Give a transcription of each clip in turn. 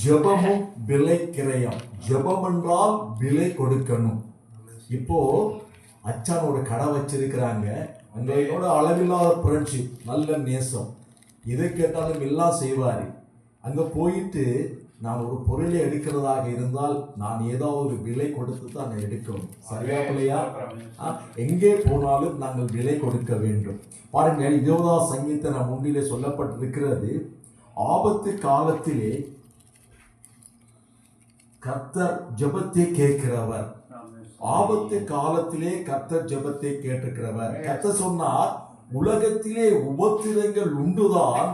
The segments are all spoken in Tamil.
ஜெபமும் விலை கிரயம். ஜெபம் என்றால் விலை கொடுக்கணும். இப்போ அச்சான் ஒரு கடை வச்சிருக்கிறாங்க, அங்க என்னோட அளவில்லாத புரட்சி, நல்ல நேசம், எதை கேட்டாலும் எல்லாம் செய்வாரு. அங்க போயிட்டு நான் ஒரு பொருளை எடுக்கிறதாக இருந்தால் நான் ஏதாவது ஒரு விலை கொடுத்து தான் எடுக்கணும். சரியா பிள்ளையா? எங்கே போனாலும் நாங்கள் விலை கொடுக்க வேண்டும். பாருங்கள், 20ஆம் சங்கீதம் முன்னிலே சொல்லப்பட்டிருக்கிறது, ஆபத்து காலத்திலே கர்த்தர் ஜெபத்தை கேட்கிறவர். ஆபத்து காலத்திலே கர்த்தர் ஜெபத்தை கேட்டுக்கிறவர். கர்த்தர் சொன்னார், உலகத்திலே உபத்திரங்கள் உண்டுதான்,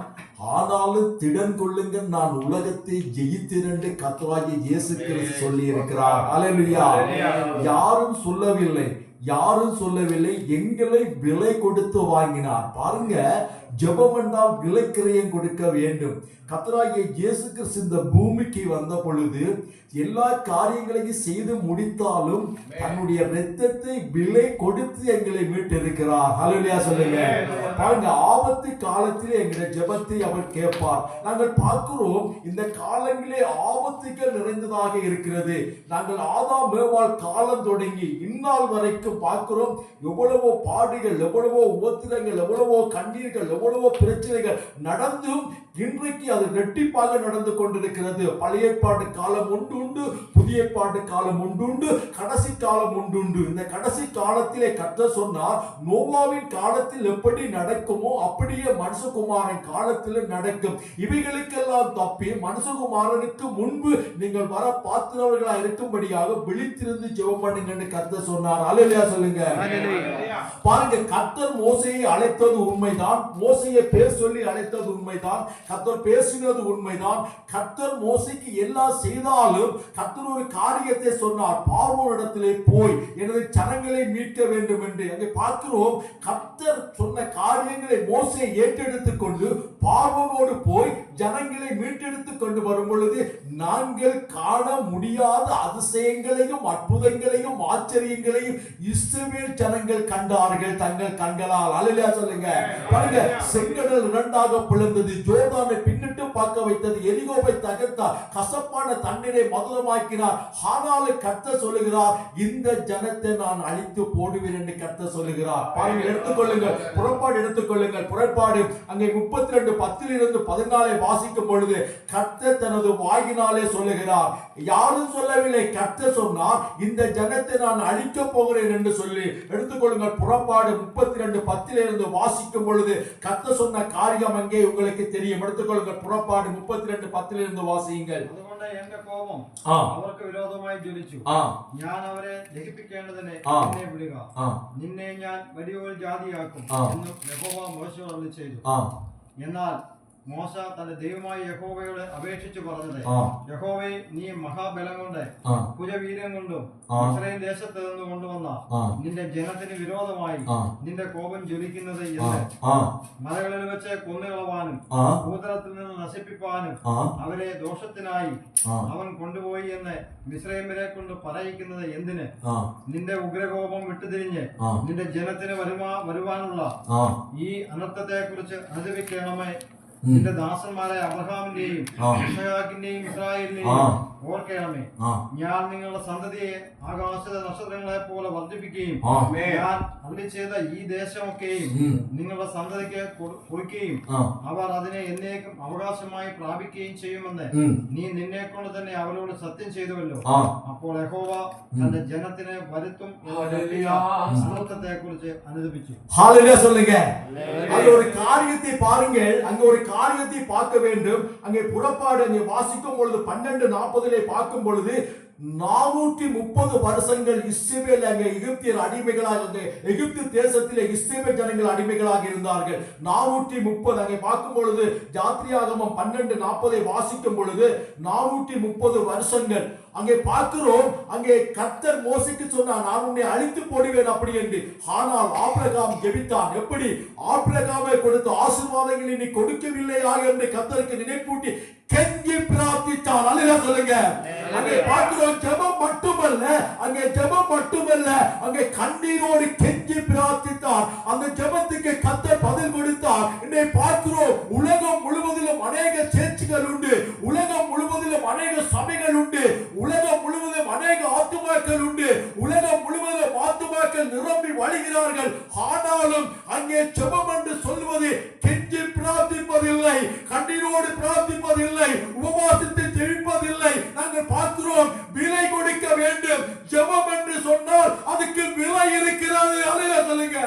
ஆனாலும் திடன் கொள்ளுங்கள், நான் உலகத்தை ஜெயித்தேன் என்று கர்த்தராகிய இயேசு கிறிஸ்து சொல்லி இருக்கிறார். அல்லேலூயா. யாரும் சொல்லவில்லை, எங்களை விலை கொடுத்து வாங்கினார். பாருங்க, ஜெபம் என்றால் விலைக்கிரயம் கொடுக்க வேண்டும். கர்த்தராகிய இயேசு கிறிஸ்து இந்த பூமிக்கு வந்த பொழுது எல்லா காரியங்களையும் செய்து முடித்தாலும் தன்னுடைய இரத்தத்தை விலை கொடுத்து எங்களை மீட்டிருக்கிறார். ஹல்லேலூயா சொல்லுங்க. பாருங்க, ஆபத்து காலத்திலே எங்களுடைய ஜெபத்தை அவர் கேட்பார். நாங்கள் பார்க்கிறோம், இந்த காலங்களே ஆபத்துகள் நிறைந்ததாக இருக்கிறது. நாங்கள் ஆதாம் ஏவாள் காலம் தொடங்கி இந்நாள் வரைக்கும் பார்க்கிறோம், எவ்வளவோ பாடுகள், எவ்வளவோ உபத்திரங்கள், எவ்வளவோ கண்ணீர்கள், எவ்வளவோ பிரச்சனைகள் நடந்தும் இன்றைக்கு அது இரட்டிப்பாக நடந்து கொண்டிருக்கிறது. பழைய ஏற்பாட்டு காலம் உண்டு, புதிய ஏற்பாட்டு காலம் உண்டு, கடைசி காலம் உண்டு. இந்த கடைசி காலத்திலே கர்த்தர் சொன்னார், நோவாவின் காலத்தில் எப்படி நடக்குமோ அப்படியே மனுஷகுமாரன் காலத்தில் நடக்கும். இவைகளுக்கெல்லாம் தப்பி மனுஷகுமாரனுக்கு முன்பு நீங்கள் வர பாத்திரவர்களாக இருக்கும்படியாக விழித்திருந்து ஜெபம் பண்ணுங்கன்னு கர்த்தர் சொன்னார். அல்லேலூயா சொல்லுங்க. பாருங்க, கர்த்தர் மோசேயை அழைத்தது உண்மைதான், மோசேயை பேர் சொல்லி அழைத்தது உண்மைதான், கர்த்தர் பேசினது உண்மைதான். கர்த்தர் மோசேக்கு எல்லாம் செய்தாலும் கர்த்தர் ஒரு காரியத்தை சொன்னார், பார்வோனிடத்திலே போய் எனது ஜனங்களை மீட்க வேண்டும் என்று. அங்கே பார்க்கிறோம், கர்த்தர் சொன்ன காரியங்களை மோசே ஏற்றெடுத்துக் கொண்டு பார்வோனோடு போய் ஜனங்களை மீட்டெடுத்துக் கொண்டு வரும் பொழுது நாங்கள் காண முடியாத அதிசயங்களையும் அற்புதங்களையும் ஆச்சரியங்களையும் இஸ்ரவேல் ஜனங்கள் கண்டார்கள் தங்கள் கண்களால். அல்லேலூயா சொல்லுங்க. பாருங்க, செங்கடல் இரண்டாக பிளந்தது, யோர்தானை பின்னிட்டு பார்க்க வைத்தது, எரிகோவை தகர்த்தார், கசப்பான தண்ணீரை மதுரமாக்கினார். ஆனாலும் கர்த்தர் சொல்லுகிறார், இந்த ஜனத்தை நான் அழித்து போடுவேன் என்று கர்த்தர் சொல்லுகிறார். பாருங்க, எடுத்துக்கொள்ளுங்கள், புறப்பாடு எடுத்துக்கொள்ளுங்கள். புறப்பாடு அங்கே 32:10 14 வாசிக்கும் பொழுது கர்த்தர் தனது வாயினாலே சொல்லுகிறார். யாரும் சொல்லவில்லை, கர்த்தர் சொன்னார், இந்த ஜனத்தை நான் அழிக்க போகிறேன் என்று சொல்லி. எடுத்துக்கொள்ளுங்கள், புறப்பாடு 32:10 வாசிக்கும் பொழுது கர்த்தர் சொன்ன காரியம் அங்கே உங்களுக்கு தெரியும். எடுத்துக்கொள்ளுங்கள், புறப்பாடு 32:10 വാസിയുங்கள். അതുകൊണ്ട് എന്റെ കോപം അവർക്ക് വിരോധമായി ജ്വലിച്ചു. ഞാൻ അവരെ ദഹിപ്പിക്കേണ്ടതിന് എന്നെ വിടുക, നിന്നെ ഞാൻ വലിയൊരു ജാതിയാക്കും എന്ന് യഹോവ മോശയോട് അരുളിച്ചെയ്തു. എന്നാൽ മോശ തന്റെ ദൈവമായ യഹോവയോട് അപേക്ഷിച്ചു പറഞ്ഞത്, യഹോവേ, നീ മഹാബലം കൊണ്ട് കുലവീര്യം കൊണ്ടും ഇസ്രായേൽ ദേശത്ത് നിന്ന് കൊണ്ടുവന്ന നിന്റെ ജനത്തിന് വിരോധമായി നിന്റെ കോപം ജ്വലിക്കുന്നത് എന്ന് മലകളിൽ വെച്ച് കൊന്നുകളവാനും ഭൂതലത്തിൽ നിന്ന് നശിപ്പിപ്പാനും അവരെ ദോഷത്തിനായി അവൻ കൊണ്ടുപോയി എന്ന് മിസ്രയീമ്യരെ കൊണ്ട് പറയിക്കുന്നത് എന്തിന്? നിന്റെ ഉഗ്രകോപം വിട്ടുതിരിഞ്ഞ് നിന്റെ ജനത്തിന് വരുവാനുള്ള ഈ അനർത്ഥത്തെ കുറിച്ച് അനുദപിക്കണമേ. നിന്റെ ദാസന്മാരായ അബ്രഹാമിന്റെയും ഇസ്ഹാക്കിന്റെയും ഇസ്രായേലിന്റെയും ഓർക്കണമേ. ഞാൻ നിങ്ങളുടെ സന്തതിയെ ആകാശത്തെ നക്ഷത്രങ്ങളെ പോലെ വർദ്ധിപ്പിക്കുകയും ഞാൻ അരുളി ചെയ്ത ഈ ദേശമൊക്കെയും നിങ്ങളുടെ സന്തതിക്ക് കൊടുക്കുകയും അവർ അതിനെ എന്നേക്കും അവകാശമായി പ്രാപിക്കുകയും ചെയ്യുമെന്ന് നീ നിന്നെ കൊണ്ട് തന്നെ അവരോട് സത്യം ചെയ്തുവല്ലോ. അപ്പോൾ യഹോവ തന്റെ ജനത്തിന് വരുത്തും അനർത്ഥത്തെ കുറിച്ച് അനുദപിച്ചു. ஒரு காரியத்தை பாருங்கள், அங்க ஒரு காரியத்தை பார்க்க வேண்டும். அங்கே புறப்பாடு அங்கே வாசிக்கும் பொழுது 12:40 பார்க்கும் பொழுது 430 வருஷங்கள் இஸ்ரவேல் அங்கே எகிப்தியர் அடிமைகளாக, எகிப்து தேசத்திலே இஸ்ரவேல் ஜனங்கள் அடிமைகளாக இருந்தார்கள். 430 அங்கே பார்க்கும் பொழுது யாத்திராகமம் 12:40 வாசிக்கும் பொழுது 430 வருஷங்கள் அங்கே பார்க்கிறோம். அங்கே கர்த்தர் மோசேக்கு சொன்னார், நான் உன்னை அழித்து போடுவேன் அப்படி என்று. ஆனால் ஆபிரகாம் ஜெபித்தான். எப்படி? ஆபிரகாமை கொடுத்த ஆசீர்வாதங்களை நீ கொடுக்கவில்லையா என்று கர்த்தருக்கு நினைப்பூட்டி கெஞ்சி பிரார்த்தித்தான். அல்லேலூயா சொல்லுங்க. அங்கே பார்க்கிறோம், ஜெபம் மட்டுமல்ல, அங்கே கண்ணீரோடு கெஞ்சி பிரார்த்தித்தார். அந்த ஜெபத்துக்கு கர்த்தர் பதில் கொடுத்தார். இன்னை பார்க்கிறோம், உலகம் முழுவதிலும் அநேக சேர்ச்சுகள் உண்டு, உலகம் முழுவதிலும் அநேக சபைகள் உண்டு, உலகம் முழுவதும் அநேக ஆத்துமாக்கள் உண்டு, உலகம் முழுவதும் ஆத்துமாக்கள் நிரம்பி வழிகிறார்கள். ஆனாலும் அங்கே ஜெபம் என்று சொல்வது கெஞ்சி பிரார்த்திப்பதில்லை, கண்ணீரோடு பிரார்த்திப்பதில்லை, உபவாசித்து ஜெபிப்பதில்லை. நாங்கள் பார்க்கிறோம், விலை கொடுக்க வேண்டும். ஜெபம் என்று சொன்னால் அதுக்கு விலை இருக்கிறது. அல்லேலூயா சொல்லுங்க.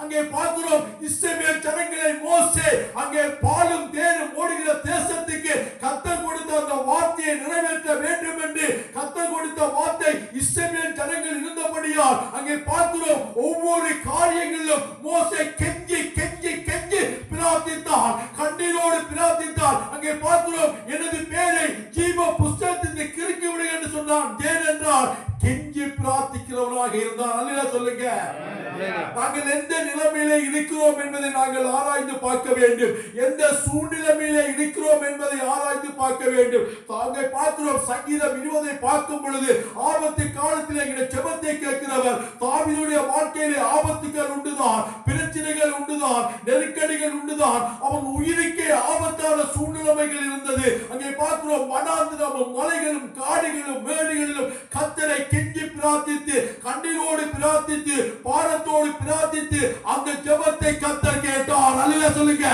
அங்கே பார்க்கிறோம், இஸ்ரவேல் ஜனங்களை மோசே அங்கே பாலும் தேனும் ஓடுகிற தேசத்துக்கு கர்த்தர் கொடுத்த அந்த வார்த்தையை நிறைவேற்ற வேண்டும் என்று கர்த்தர் கொடுத்த வார்த்தை இஸ்ரவேல் ஜனங்கள் இருந்தபடியால் அங்கே பார்க்கிறோம், ஒவ்வொரு காரியங்களிலும் மோசே கெஞ்சி கெஞ்சி கெஞ்சி பிரார்த்தித்தார், கண்ணீரோடு பிரார்த்தித்தார். அங்கே பார்க்கிறோம், எனது பேரை ஜீவ புஸ்தகத்திற்கு கிறுக்கி விடு என்று சொன்னான். ஏனென்றால் கெஞ்சி பிரார்த்திக்கிறவராக இருந்தார். அல்லேலூயா சொல்லுங்க. நாங்கள் எந்த நிலைமையிலே இருக்கிறோம் என்பதை நாங்கள் ஆராய்ந்து பார்க்க வேண்டும். எந்த சூழ்நிலையிலே இருக்கிறோம் என்பதை ஆராய்ந்து பார்க்க வேண்டும். நாங்கள் பார்க்கிறோம், சங்கீதம் 20 பார்க்கும் பொழுது ஆபத்து காலத்தில் எங்களுடைய ஜெபத்தை கேட்கிறவர். தாவீதுடைய வாழ்க்கையிலே ஆபத்துகள் உண்டுதான், பிரச்சனைகள் உண்டுதான், நெருக்கடிகள் உண்டுதான். அவன் உயிருக்கே ஆபத்தான சூழ்நிலைகள் இருந்தது. அங்கே பார்க்கிறோம், வனாந்திரமும் மலைகளும் காடுகளும் மேடுகளிலும் கர்த்தரை கெஞ்சி பிரார்த்தித்து, கண்ணீரோடு பிரார்த்தித்து, பாரத்தோடு பிரார்த்தித்து அந்த ஜெபத்தை கர்த்தர் கேட்டார். அல்லேலூயா சொல்லுங்க.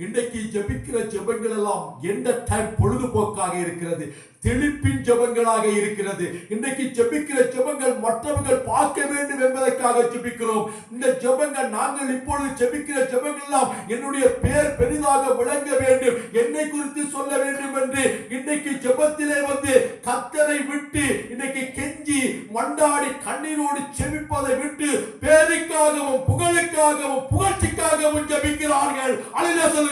இன்றைக்கு ஜெபிக்கிற ஜெபங்கள் எல்லாம் எந்த டைம் பொழுதுபோக்காக இருக்கிறது, தெளிப்பின் ஜெபங்களாக இருக்கிறது. இன்றைக்கு ஜெபிக்கிற ஜெபங்கள் மற்றவர்கள் பார்க்க வேண்டும் என்பதற்காக ஜெபிக்கிறோம். இந்த ஜெபங்கள், நாங்கள் இப்பொழுது ஜெபிக்கிற ஜெபங்கள் எல்லாம் என்னுடைய பேர் பெரிதாக விளங்க வேண்டும், என்னை குறித்து சொல்ல வேண்டும் என்று இன்றைக்கு ஜெபத்திலே வந்து கர்த்தரை விட்டு இன்றைக்கு கெஞ்சி மண்டாடி கண்ணீரோடு ஜெபிப்பதை விட்டு பேருக்காகவும் புகழுக்காகவும் புகழ்ச்சிக்காகவும் ஜெபிக்கிறார்கள். அல்லேலூயா சொல்லுங்க.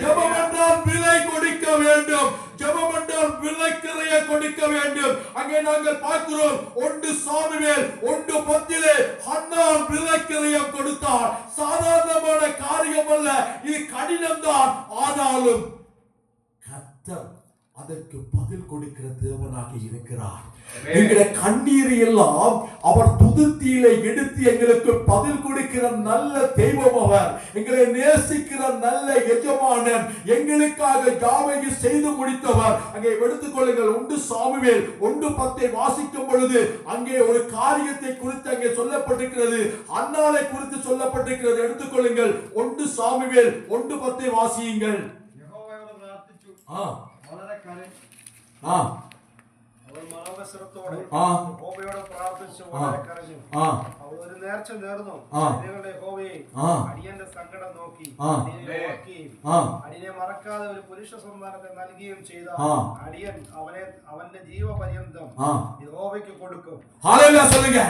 ஜெபம் என்றால் விலை கொடுக்க வேண்டும், ஜெபம் என்றால் விலைக்கிறைய கொடுக்க வேண்டும். அங்கே நாங்கள் பார்க்கிறோம், 1 சாமுவேல் 1:10 ஹன்னாள் விலைக்கிறையம் கொடுத்தார். சாதாரணமான காரியம் அல்ல, இது கடினம்தான். ஆனாலும் கர்த்தர் அதற்கு பதில் கொடுக்கிற தேவனாக இருக்கிறார். எங்களுடைய கண்ணீரை எல்லாம் அவர் துதித்திலே எடுத்து எங்களுக்கு பதில் கொடுக்கிற நல்ல தெய்வம் அவர். எங்களை நேசிக்கிற நல்ல எஜமானன், எங்களுக்காக யாவையும் செய்து முடித்தவர். அங்கே எடுத்துக்கொள்ளுங்கள், 1 சாமுவேல் 1:10 வாசிக்கும் பொழுது அங்கே ஒரு காரியத்தை குறித்து அங்கே சொல்லப்பட்டிருக்கிறது, அன்னாளை குறித்து சொல்லப்பட்டிருக்கிறது. எடுத்துக்கொள்ளுங்கள், 1 சாமுவேல் 1:10 வாசியுங்கள். വളരെ കരഞ്ഞു, അവൾ മനോവസരത്തോടെ യഹോവയോട് പ്രാർത്ഥിച്ചു, വളരെ കരഞ്ഞു. അവൾ ഒരു നേർച്ച നേർന്നു, ജനങ്ങളുടെ യഹോവയെ അടിയന്റെ സങ്കടം നോക്കി അടിയനെ ഓർക്കുകയും അടിയനെ മറക്കാതെ ഒരു പുരുഷ സന്താനത്തെ നൽകുകയും ചെയ്ത അടിയൻ അവന്റെ ജീവപര്യന്തം യഹോവയ്ക്ക് കൊടുക്കും. ஹalleluya சொல்லுங்க.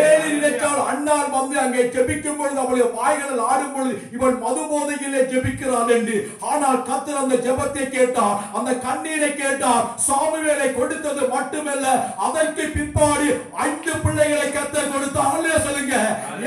ஏலி நினைத்தால் அன்னாள் வந்து அங்கே ஜெபிக்கும் பொழுது அவளுடைய வாய்களில் ஆடும் பொழுது இவள் மதுபோதையிலே ஜெபிக்கிறாள் என்று. ஆனால் கர்த்தர் அந்த ஜெபத்தை கேட்டார், அந்த கண்ணீரை கேட்டார். சாமுவேலை கொடுத்தது மட்டுமல்ல, அதற்கு பிற்பாடு 5 பிள்ளைகளை கர்த்தர் கொடுத்தார். ஹalleluya சொல்லுங்க.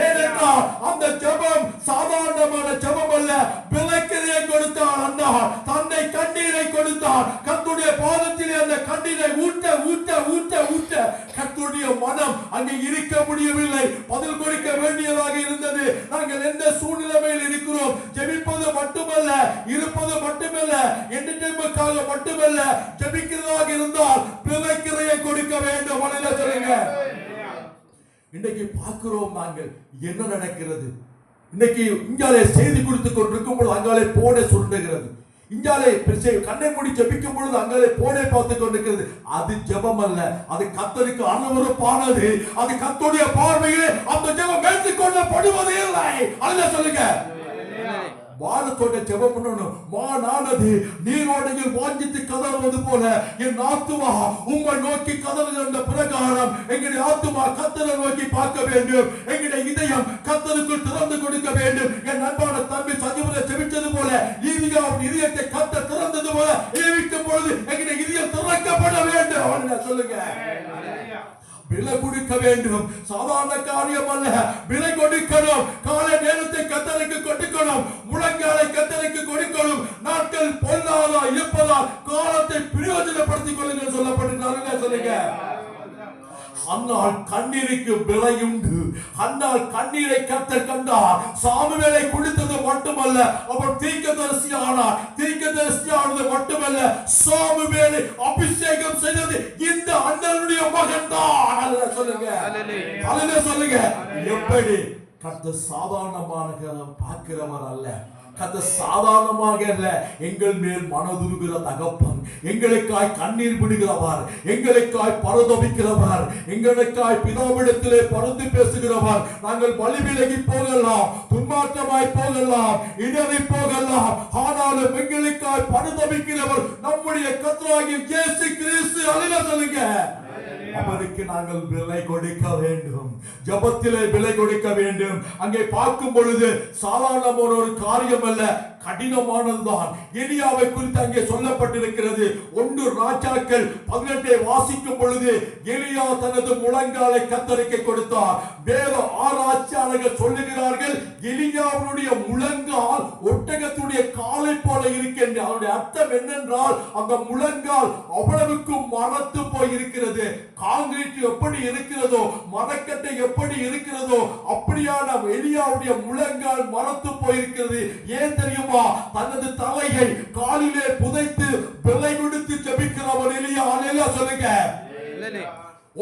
ஏனென்றால் அந்த ஜெபம் சாதாரணமான ஜெபம் அல்ல, விலைக்கிறையை கொடுத்தார். அன்னாள் தன்னை கண்ணீரை கொடுத்தார். கர்த்தருடைய பாதத்திலே அந்த கண்ணீரை ஊட்ட ஊட்ட ஊட்ட ஊட்ட கர்த்தருடைய மனம் அங்கே இருக்க முடியவில்லை, பதில் கொடுக்க வேண்டியதாக இருந்தது. நாங்கள் எந்த சூழ்நிலையில் இருக்கிறோம், ஜெபிப்பது மட்டுமல்ல, இருப்பது மட்டுமல்ல, என்டர்டெயின்மென்ட்காக மட்டுமல்ல, ஜெபிக்கிறதாக இருந்தால் விலைக்கிறையை கொடுக்க வேண்டும். அல்லேலூயா சொல்லுங்க. இன்னைக்கு பார்க்கிறோம் நாங்கள் என்ன நடக்கிறது. இன்னைக்கு இங்காலே செய்தி கொடுத்து கொண்டிருக்கும் பொழுது அங்காலே போட சொல்லுகிறது, இங்காலே கண்ணை மூடி ஜெபிக்கும் பொழுது அங்காலே போனை பார்த்து கொண்டிருக்கிறது. அது ஜெபம் அல்ல, அது கர்த்தருக்கு அருவருப்பானது. அது கர்த்தருடைய பார்வையிலே அந்த ஜெபம் ஏற்றுக்கொள்ளப்படுவது இல்லை. அல்லேலூயா சொல்லுங்க. வானத்தோட ஜெபம் பண்ணணும். வானானது நீரோடையில் வாஞ்சித்து கதறுவது போல என் ஆத்துமா உம்மை நோக்கி கதறுகின்ற பிரகாரம் எங்களுடைய ஆத்துமா கர்த்தரை நோக்கி பார்க்க வேண்டும். எங்களுடைய இதயம் கர்த்தருக்கு திறந்து கொடுக்க வேண்டும். என் அன்பான தம்பி சஜீவனை ஜெபிச்சது போல ஈதியாவின் இதயத்தை கர்த்தர் திறந்தது போல ஏவிக்கும் பொழுது எங்களுடைய இதயம் திறக்கப்பட வேண்டும். அவனை சொல்லுங்க. விலை கொடுக்க வேண்டும், சாதாரண காரியம் அல்ல. விலை கொடுக்கணும். காலை நேரத்தை கர்த்தருக்கு கொடுக்கணும், முழங்காலை கர்த்தருக்கு கொடுக்கணும். நாட்கள் பொல்லாதா இருப்பதால் காலத்தை பிரயோஜனப்படுத்திக் கொள்ளுங்கள் சொல்லப்பட்டிருக்கிறார்கள். சொல்லுங்க. அன்னாள் கண்ணீருக்கு விலை உண்டு. அன்னாள் கண்ணீரை கர்த்தர் கண்டார். சாமுவேலை கொடுத்தது மட்டுமல்ல, அவர் தீர்க்கதரிசி ஆனார். தீர்க்கதரிசி மெஸ்ஸியானது மட்டுமல்ல, சாமுவேலை அபிஷேகம் செய்தது இந்த அண்ணனுடைய மகன் தான். அல்லேலூயா சொல்லுங்க, அல்லேலூயா சொல்லுங்க. எப்படி? கர்த்தர் சாதாரணமாக பார்க்கிறவர் அல்ல. கர்த்தர் சாதாரணமாக அல்ல, எங்கள் மேல் மனதுருகிற தகப்பன், எங்களுக்காய் கண்ணீர் விடுகிறவர், எங்களுக்காய் பரதபிக்கிறவர், எங்களுக்காய் பிதாவிடத்திலே பரிந்து பேசுகிறவர். நாங்கள் வழி விலகி போகலாம், துன்மாற்றமாய் போகலாம், இடறி போகலாம், ஆனாலும் எங்களுக்காய் பரதபிக்கிறவர் நம்முடைய கர்த்தராகிய இயேசு கிறிஸ்து. அல்லேலூயா சொல்லுங்க. அவருக்கு நாங்கள் விலை கொடுக்க வேண்டும், ஜெபத்திலே விலை கொடுக்க வேண்டும். அங்கே பார்க்கும் பொழுது சாதாரணமான ஒரு காரியம் அல்ல, கடினமானதுதான். எலியாவை குறித்து அங்கே சொல்லப்பட்டிருக்கிறது. 1 ராஜாக்கள் 18 வாசிக்கும் பொழுது எலியா தனது முழங்காலை கத்தரிக்க கொடுத்தார். வேத ஆராய்ச்சியாளர்கள் சொல்லுகிறார்கள், எலியாவுடைய முழங்கால் ஒட்டகத்துடைய காலை போல இருக்கின்ற. அதனுடைய அர்த்தம் என்னென்றால், அந்த முழங்கால் அவ்வளவுக்கு மரத்து போய் இருக்கிறது. காங்கிரீட் எப்படி இருக்கிறதோ, மரக்கட்டை எப்படி இருக்கிறதோ, அப்படியான எலியாவுடைய முழங்கால் மரத்து போயிருக்கிறது. ஏன் தெரியுமா? தனது தலையை காலிலே புதைத்து விலை கொடுத்து ஜெபிக்கிறவர் எலியா. அல்லேலூயா சொல்லுங்க.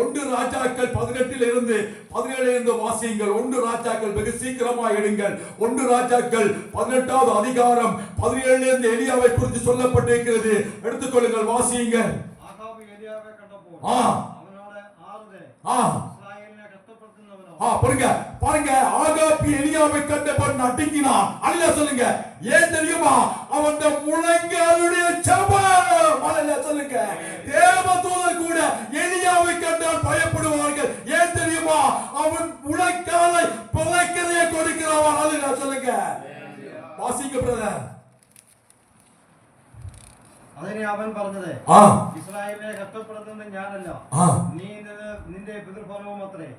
1 ராஜாக்கள் 18 இருந்து 17 வாசியுங்கள். 1 ராஜாக்கள் வெகு சீக்கிரமா எடுங்கள். 1 ராஜாக்கள் 18வது அதிகாரம் 17 இருந்து எலியாவை குறித்து சொல்லப்பட்டிருக்கிறது. எடுத்துக்கொள்ளுங்கள், வாசியுங்கள். ஆகாபு எலியாவை கண்டபோது அவனோட ஆறுதே இஸ்ராயேலிനെ கஷ்டப்படுத்துனவனோ. பாருங்க, ஆகாபு எலியாவை கண்டபோது நடுங்கினான். அல்லேலூயா சொல்லுங்க. ஏன் தெரியுமா? அவன் முழங்காலுடைய ஜெபம். அல்லேலூயா சொல்லுங்க. தேவதூதர் கூட எலியாவை கண்டால் பயப்படுவார்கள். ஏன் தெரியுமா? அவன் முழங்காலை பிளக்கறைய கொடுக்கிறவன். அல்லேலூயா சொல்லுங்க. வாசிங்க பிரதர். അതിനെ അവൻ പറഞ്ഞത്, ഇസ്രായേലിനെ കഷ്ടപ്പെടുത്തുന്നത് ഞാനല്ല, നീ നിന്റെ പിതൃഭവനവും അത്രേ.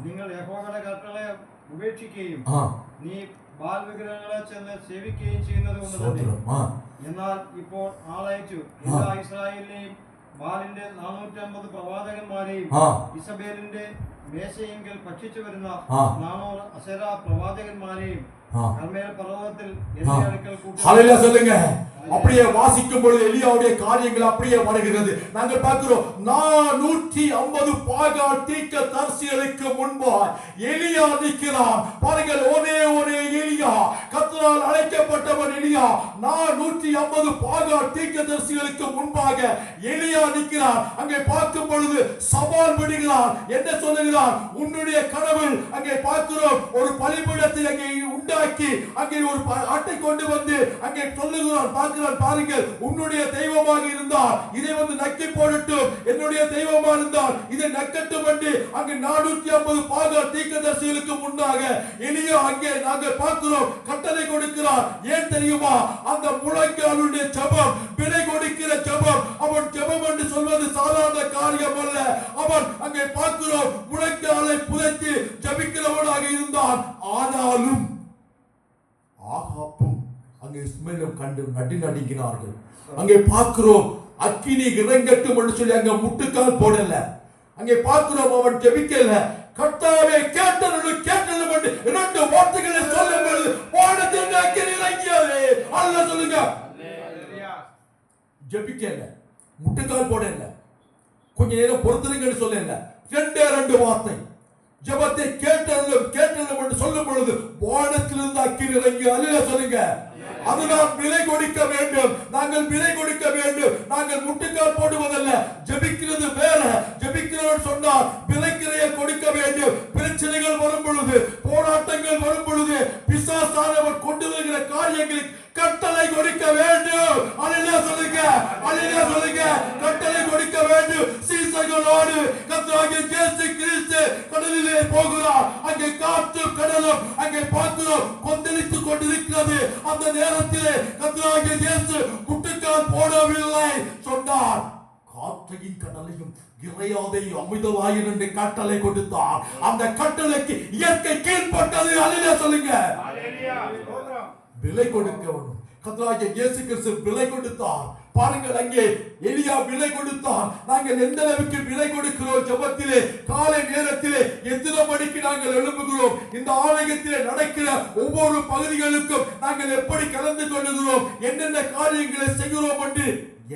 നിങ്ങൾ യഹോവയുടെ കൽപ്പനകളെ ഉപേക്ഷിക്കുകയും നീ ബാൽ വിഗ്രഹങ്ങളെ ചെന്ന് സേവിക്കുകയും ചെയ്യുന്നത് കൊണ്ട് തന്നെ. എന്നാൽ ഇപ്പോൾ ആളയച്ചു എല്ലാ ഇസ്രായേലിനെയും ബാലിന്റെ 450 പ്രവാചകന്മാരെയും ഇസബേലിന്റെ മേശയെങ്കിൽ ഭക്ഷിച്ചു വരുന്ന 400 അശേര പ്രവാചകന്മാരെയും கர்மேல் பர்வதத்தில் எலியா அடுக்கல் கூட்டி. ஹல்லேலூயா சொல்லுங்க. அப்படியே வாசிக்கும் பொழுது எலியாவுடைய காரியங்கள் அப்படியே வருகிறது. நாங்கள் பார்க்கிறோம், 450 பாகால் தீர்க்கதரிசிகளுக்கு முன்பாக எலியா நிற்கிறான். பாருங்கள், ஒரே எலியா, கர்த்தரால் அழைக்கப்பட்டவன் எலியா. 450 பாகால் தீர்க்கதரிசிகளுக்கு முன்பாக எலியா நிற்கிறான். அங்கே பார்க்கும் பொழுது சவால் விடுகிறான். என்ன சொல்லுகிறான்? உன்னுடைய கடவுள், அங்கே பார்க்கிறோம், ஒரு பலிபீடத்தை அங்கே உண்டாக்கி அங்கே ஒரு ஆட்டை கொண்டு வந்து அங்கே சொல்லுகிறான். பாருங்கள், உன்னுடைய தெய்வமாக இருந்தால் இதை வந்து நக்கி போடட்டும், என்னுடைய தெய்வமாக இருந்தால் இதை நக்கட்டும் என்று அங்கே 450 பாகால் தீர்க்கதரிசிகளுக்கு முன்னாக எலியா அங்கே நாங்கள் பார்க்கிறோம் கட்டளை கொடுக்கிறார். ஏன் தெரியுமா? அந்த முழங்காலுடைய ஜெபம், விலை கொடுக்கிற ஜெபம். அவன் ஜெபம் என்று சொல்வது சாதாரண காரியம் அல்ல. அவன் அங்கே பார்க்கிறோம் முழங்காலை புதைத்து ஜெபிக்கிறவனாக இருந்தான். ஆனாலும் ஆகாப்பும் அங்கே இஸ்மவேலும் கண்டு நடுங்கினார்கள். அங்கே பார்க்கிறோம், அக்கினி இறங்கட்டும் என்று சொல்லி அங்க முட்டுக்கால் போடல. அங்கே பார்க்கிறோம், அவன் ஜெபிக்கல. கர்த்தாவே கேட்டருளும் என்று 2 வார்த்தைகளை சொல்லும் பொழுது வானத்தில் அக்கினி இறங்கியது. அல்லேலூயா சொல்லுங்க. ஜெபிக்கல, முட்டுக்கால் போடல, கொஞ்ச நேரம் பொறுத்திருங்கன்னு சொல்லல. 2 வார்த்தை. ஜெபத்தை கேட்டருளும் என்று சொல்லும் பொழுது வானத்திலிருந்து அக்கினி இறங்கி. அல்லேலூயா சொல்லுங்க. அது நாம் விலை கொடுக்க வேண்டும், நாங்கள் விலை கொடுக்க வேண்டும். நாங்கள் முட்டுக்கால் போடுவதல்ல, ஜெபிக்கிறது வேற. ஜெபிக்கிறவர் சொன்னால் விலைக்கிறைய கொடுக்க வேண்டும். பிரச்சனைகள் வரும் பொழுது, போராட்டங்கள் வரும் பொழுது, பிசாசானவர் கொண்டு வருகிற காரியங்களுக்கு கட்டளை கொடுக்க வேண்டும். அல்லேலூயா சொல்லுங்க. அல்லேலூயா சொல்லுங்க. கட்டளை கொடுக்க வேண்டும். சீசர்களோடு கர்த்தராகிய இயேசு கிறிஸ்து கடலிலே போகிறார். அங்கே காற்று கடலும் அங்கே பார்க்கிறோம் கொந்தளித்துக் கொண்டிருக்கிறது. அந்த நேரத்திலே கர்த்தராகிய இயேசு முட்டுக்கால் போடவில்லை. சொன்னார், காற்றையும் கடலையும் இறையாதை அமிர்தவாயு என்று கட்டளை கொடுத்தார். அந்த கட்டளைக்கு இயற்கை கீழ்ப்பட்டது. அல்லேலூயா சொல்லுங்க. விலை கொடுக்க வேண்டும். கர்த்தராகிய இயேசு கிறிஸ்து விலை கொடுத்தார். பாருங்கள், அங்கே எலியா விலை கொடுத்தான். நாங்கள் எந்த அளவுக்கு விலை கொடுக்கிறோம் ஜெபத்திலே? காலை நேரத்திலே எத்தனை மணிக்கு நாங்கள் எழும்புகிறோம்? இந்த ஆலயத்திலே நடக்கிற ஒவ்வொரு பகுதிகளுக்கும் நாங்கள் எப்படி கலந்து கொள்ளுகிறோம், என்னென்ன காரியங்களை செய்கிறோம் என்று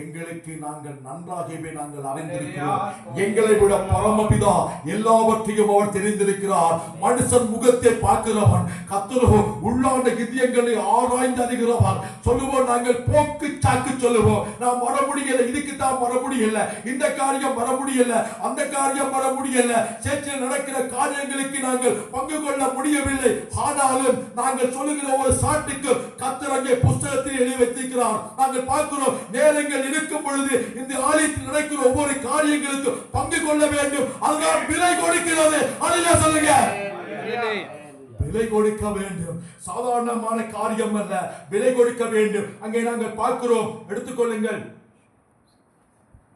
எங்களுக்கு நாங்கள் நன்றாகவே நாங்கள் அறிந்திருக்கிறோம். எங்களை விட பரமபிதா எல்லாவற்றையும் அவர் தெரிந்திருக்கிறார். மனுஷன் முகத்தை பார்க்கிறவன், கர்த்தரோ உள்ளான இதயங்களை ஆராய்ந்து அறிகிறவர். சொல்லுவோம், நாங்கள் போக்கு சாக்கு சொல்லுவோம். நான் வர முடியல, இதுக்கு தான் வர முடியல, இந்த காரியம் வர முடியல, அந்த காரியம் வர முடியல, சேர்ச்சில் நடக்கிற காரியங்களுக்கு நாங்கள் பங்கு கொள்ள முடியவில்லை. ஆனாலும் நாங்கள் சொல்லுகிற ஒரு சாட்டுக்கு கர்த்தர் அங்கே புஸ்தகத்தில் எழுதி வைத்திருக்கிறார். நாங்கள் பார்க்கிறோம், நேரங்கள் இருக்கும் பொழுது இந்த ஆலயத்தில் நடக்கிற ஒவ்வொரு காரியங்களுக்கு பங்கு கொள்ள வேண்டும். அதுதான் விலை கொடுக்கிறது. அல்லேலூயா சொல்லுங்க. விலை கொடுக்க வேண்டும். சாதாரணமான காரியம் அல்ல, விலை கொடுக்க வேண்டும். அங்கே நாங்கள் பார்க்கிறோம், எடுத்துக்கொள்ளுங்கள்,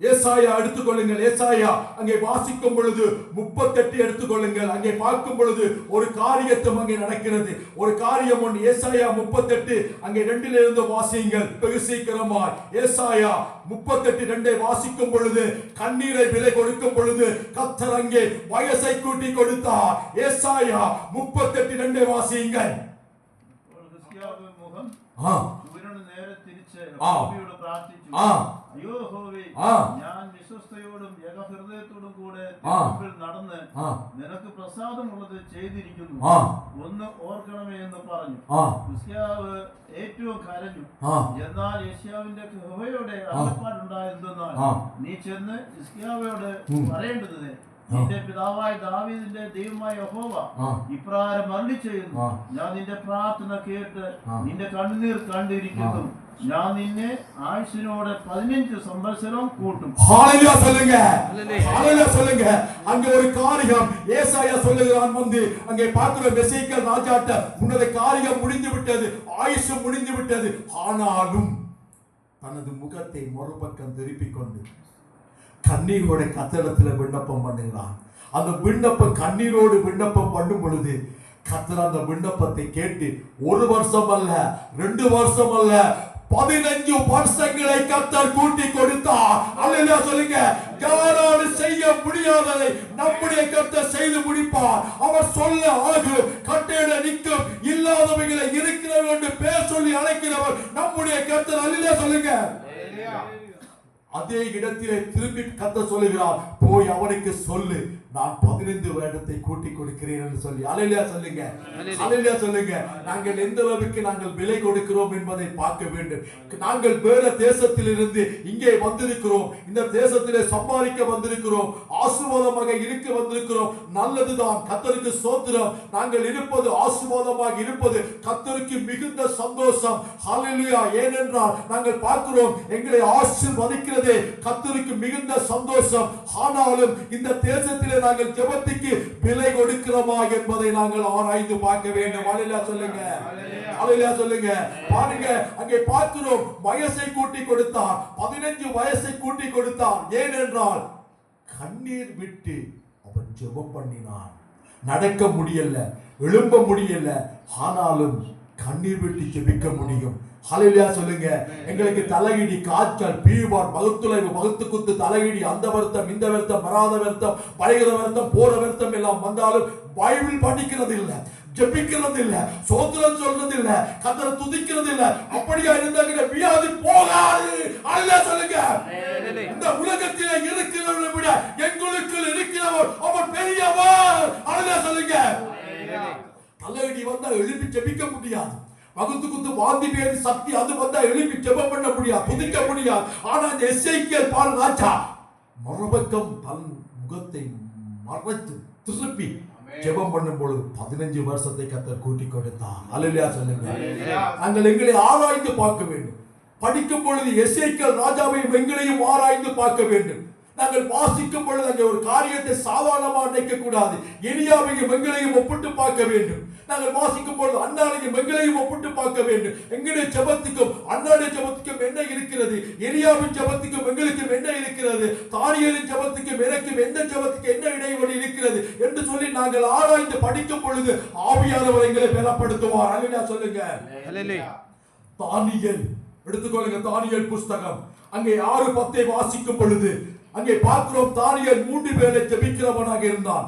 ஏசாயா எடுத்துக்கொள்ளுங்கள். ஏசாயா அங்கே வாசிக்கும் பொழுது 38 எடுத்துக்கொள்ளுங்கள். அங்கே பார்க்கும் பொழுது ஒரு காரியத்தும் அங்கே நடக்கிறது. ஒரு காரியம் ஒன்று. ஏசாயா 38 அங்கே 2 இருந்து வாசியுங்கள் வெகு சீக்கிரமாய். ஏசாயா 38:2 வாசிக்கும் பொழுது கண்ணீரை விலை கொடுக்கும் பொழுது கர்த்தர் அங்கே வயசை கூட்டி கொடுத்தார். ஏசாயா 38:2 வாசியுங்கள். ഞാൻ വിശ്വസ്തയോടും ഏകഹൃദയത്തോടും കൂടെ നടന്ന് നിനക്ക് പ്രസാദമുള്ളത് ചെയ്തിരിക്കുന്നു, ഒന്ന് ഓർക്കണമേ എന്ന് പറഞ്ഞു. ഹിസ്കിയാവ് ഏറ്റവും കരഞ്ഞു. എന്നാൽ യെശയ്യാവിന്റെ യഹോവയുടെ അരുളപ്പാടുണ്ടായിരുന്നാൽ, നീ ചെന്ന് ഹിസ്കിയാവോട് പറയേണ്ടത്, നിന്റെ പിതാവായ ദാവീദിന്റെ ദൈവമായ യഹോവ ഇപ്രകാരം അരുളി ചെയ്യുന്നു, ഞാൻ നിന്റെ പ്രാർത്ഥന കേട്ട് നിന്റെ കണ്ണുനീർ കണ്ടിരിക്കുന്നു, ഞാൻ നിന്നെ ആയുഷിനോട് 15 സംവത്സരം കൂട്ടും. ஹalleluya சொல்லுங்க. ஹalleluya சொல்லுங்க. அங்க ஒரு காரியம் ஏசாயா சொல்லுகிறான். வந்து அங்கே பார்க்கிற எசேக்கியேல் ராஜாட்ட உன்னத காரியம் முடிந்து விட்டது, ஆயுசு முடிந்து விட்டது. ஆனாலும் தனது முகத்தை மறுபக்கம் திருப்பிக் கொண்டு கண்ணீரோட கர்த்தரிடத்தில் விண்ணப்பம் பண்ணுகிறான். அந்த விண்ணப்பம் கண்ணீரோடு விண்ணப்பம் பண்ணும் பொழுது கர்த்தர் அந்த விண்ணப்பத்தை கேட்டு 1 வருஷம் அல்ல, 2 வருஷம் அல்ல, 15 வருஷங்களை கர்த்தர் கூட்டி கொடுத்தார். அல்லேலூயா சொல்லுங்க. யாராலும் செய்ய முடியாததை நம்முடைய கர்த்தர் செய்து முடிப்பார். அவர் சொல்ல ஆகும், கட்டளையிட நிற்கும், இல்லாதவைகளை இருக்கிறவர் என்று பேர் சொல்லி அழைக்கிறவர் நம்முடைய கர்த்தர். அல்லேலூயா சொல்லுங்க. அதே இடத்திலே திரும்பி கர்த்தர் சொல்லுகிறார், போய் அவனுக்கு சொல்லு, நான் 15 வருடத்தை கூட்டி கொடுக்கிறேன் என்று சொல்லி. அல்லேலூயா சொல்லுங்க. அல்லேலூயா சொல்லுங்க. நாங்கள் எந்த அளவுக்கு நாங்கள் விலை கொடுக்கிறோம் என்பதை பார்க்க வேண்டும். நாங்கள் வேற தேசத்திலிருந்து இங்கே வந்திருக்கிறோம், இந்த தேசத்திலே சம்பாதிக்க வந்திருக்கிறோம், ஆசீர்வாதமாக இருக்க வந்திருக்கிறோம். நல்லதுதான், கர்த்தருக்கு ஸ்தோத்திரம். நாங்கள் இருப்பது ஆசீர்வாதமாக இருப்பது கர்த்தருக்கு மிகுந்த சந்தோஷம். அல்லேலூயா. ஏனென்றால் நாங்கள் பார்க்கிறோம், எங்களை ஆசீர்வதிக்கிறதே கர்த்தருக்கு மிகுந்த சந்தோஷம். ஆனாலும் இந்த தேசத்திலே நாங்கள் ஜெபத்துக்கு விலை கொடுக்கிறோமா என்பதை நாங்கள் ஆராய்ந்து பார்க்க வேண்டும். அல்லேலூயா சொல்லுங்க. அல்லேலூயா சொல்லுங்க. பாருங்க, அங்கே பார்க்கிறோம், வயசை கூட்டி கொடுத்தார், 15 வயசை கூட்டி கொடுத்தார். ஏனென்றால் கண்ணீர் விட்டு அவன் ஜெபம் பண்ணினான். நடக்க முடியல, எழும்ப முடியல, ஆனாலும் கண்ணீர் விட்டு ஜெபிக்க முடியும். ஹல்லேலூயா சொல்லுங்க. எங்களுக்கு தலையிடி, காய்ச்சல், பீவார், பகுத்துளைவு, பகுத்து குத்து, தலையிடி, அந்த வருத்தம், இந்த வருத்தம், வராத வருத்தம், பழைய வருத்தம், போற வருத்தம் எல்லாம் வந்தாலும் பைபிள் படிக்கிறது இல்ல, ஜெபிக்கிறது இல்ல, சோத்திரம் சொல்றது இல்ல, கர்த்தரை துதிக்கிறது இல்ல. அப்படியா இருந்தாங்க வியாதி போகாது. அல்லேலூயா சொல்லுங்க. இந்த உலகத்திலே இருக்கிறவரை விட எங்களுக்குள் இருக்கிறவர் அவர் பெரியவர். அல்லேலூயா சொல்லுங்க. தலையிடி வந்தா எழுப்பி ஜெபிக்க முடியாது, பகுத்து குத்து வாந்தி பேதி சக்தி அது வந்தா எழுப்பி ஜெபம் பண்ண முடியாது, துதிக்க முடியாது. ஆனா இந்த எசேக்கியேல் பாரு ராஜா மறுபக்கம் தன் முகத்தை மறைத்து திருப்பி ஜெபம் பண்ணும் பொழுது 15 வருஷத்தை கர்த்தர் கூட்டி கொடுத்தார். அல்லேலூயா சொல்லுங்க. நாங்கள் எங்களை ஆராய்ந்து பார்க்க வேண்டும். படிக்கும் பொழுது எசேக்கியேல் ராஜாவையும் எங்களையும் ஆராய்ந்து பார்க்க வேண்டும். நாங்கள் வாசிக்கும் பொழுது அங்கே ஒரு காரியத்தை சாதாரணமாக நினைக்க கூடாது. எலியாவையும் எங்களையும் ஒப்பிட்டு பார்க்க வேண்டும். நாங்கள் வாசிக்கும் பொழுது அன்னாளையும் எங்களையும் ஒப்பிட்டு பார்க்க வேண்டும். எங்களுடைய ஜெபத்துக்கும் அன்னாளுடைய ஜெபத்துக்கும் என்ன இருக்கிறது, எலியாவின் ஜெபத்துக்கும் எங்களுக்கும் என்ன இருக்கிறது, தானியேலின் ஜெபத்துக்கும் எனக்கும் எந்த ஜெபத்துக்கு என்ன இடைவெளி இருக்கிறது என்று சொல்லி நாங்கள் ஆராய்ந்து படிக்கும் பொழுது ஆவியானவர் எங்களை பலப்படுத்துவார். அல்லேலூயா சொல்லுங்க. தானியேல் எடுத்துக்கொள்ளுங்க தானியேல் புஸ்தகம். அங்கே 6:10 வாசிக்கும் பொழுது அங்கே பார்க்கிறோம், தானியேல் 3 வேளை ஜெபிக்கிறவனாக இருந்தான்.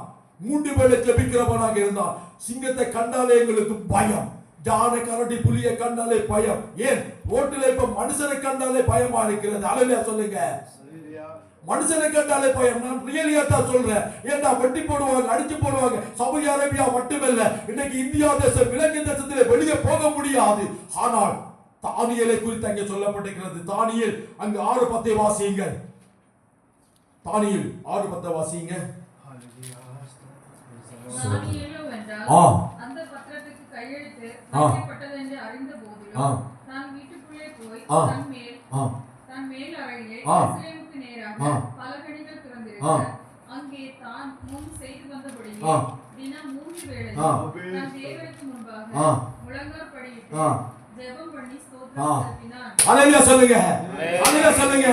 3 வேளை ஜெபிக்கிறவனாக இருந்தான். சிங்கத்தை கண்டாலே எங்களுக்கு பயம், ஜானை கரடி புலியை கண்டாலே பயம். ஏன் ரோட்டில் இப்ப மனுஷனை கண்டாலே பயமா இருக்கிறது. அல்லேலூயா சொல்லுங்க. மனுஷனை கண்டாலே பயம். நான் ரியலியா தான் சொல்றேன். ஏன்டா வெட்டி போடுவாங்க, அடிச்சு போடுவாங்க. சவுதி அரேபியா மட்டுமல்ல, இன்னைக்கு இந்தியா தேசம், இலங்கை தேசத்திலே வெளியே போக முடியாது. ஆனால் தானியேலை குறித்து அங்கே சொல்லப்பட்டிருக்கிறது. தானியேல் அங்கு 6:10 வாசியுங்கள். தானியேல் 6:10 வாசியுங்க. அந்த பத்திரத்துக்கு கையெழுத்து வைக்கப்பட்டது என்று அறிந்த போதிலும் தான் வீட்டுக்குள்ளே போய் தன் மேல் அறையிலே எருசலேமுக்கு நேராக பலகணிகள் திறந்திருக்க அங்கே தான் முன் செய்து வந்தபடியே தினம் 3 வேளை தன் தேவனுக்கு முன்பாக முழங்காற்படியிட்டு ஜெபம் பண்ணி ஸ்தோத்திரம் செலுத்தினான். அல்லேலூயா சொல்லுங்க. அல்லேலூயா சொல்லுங்க.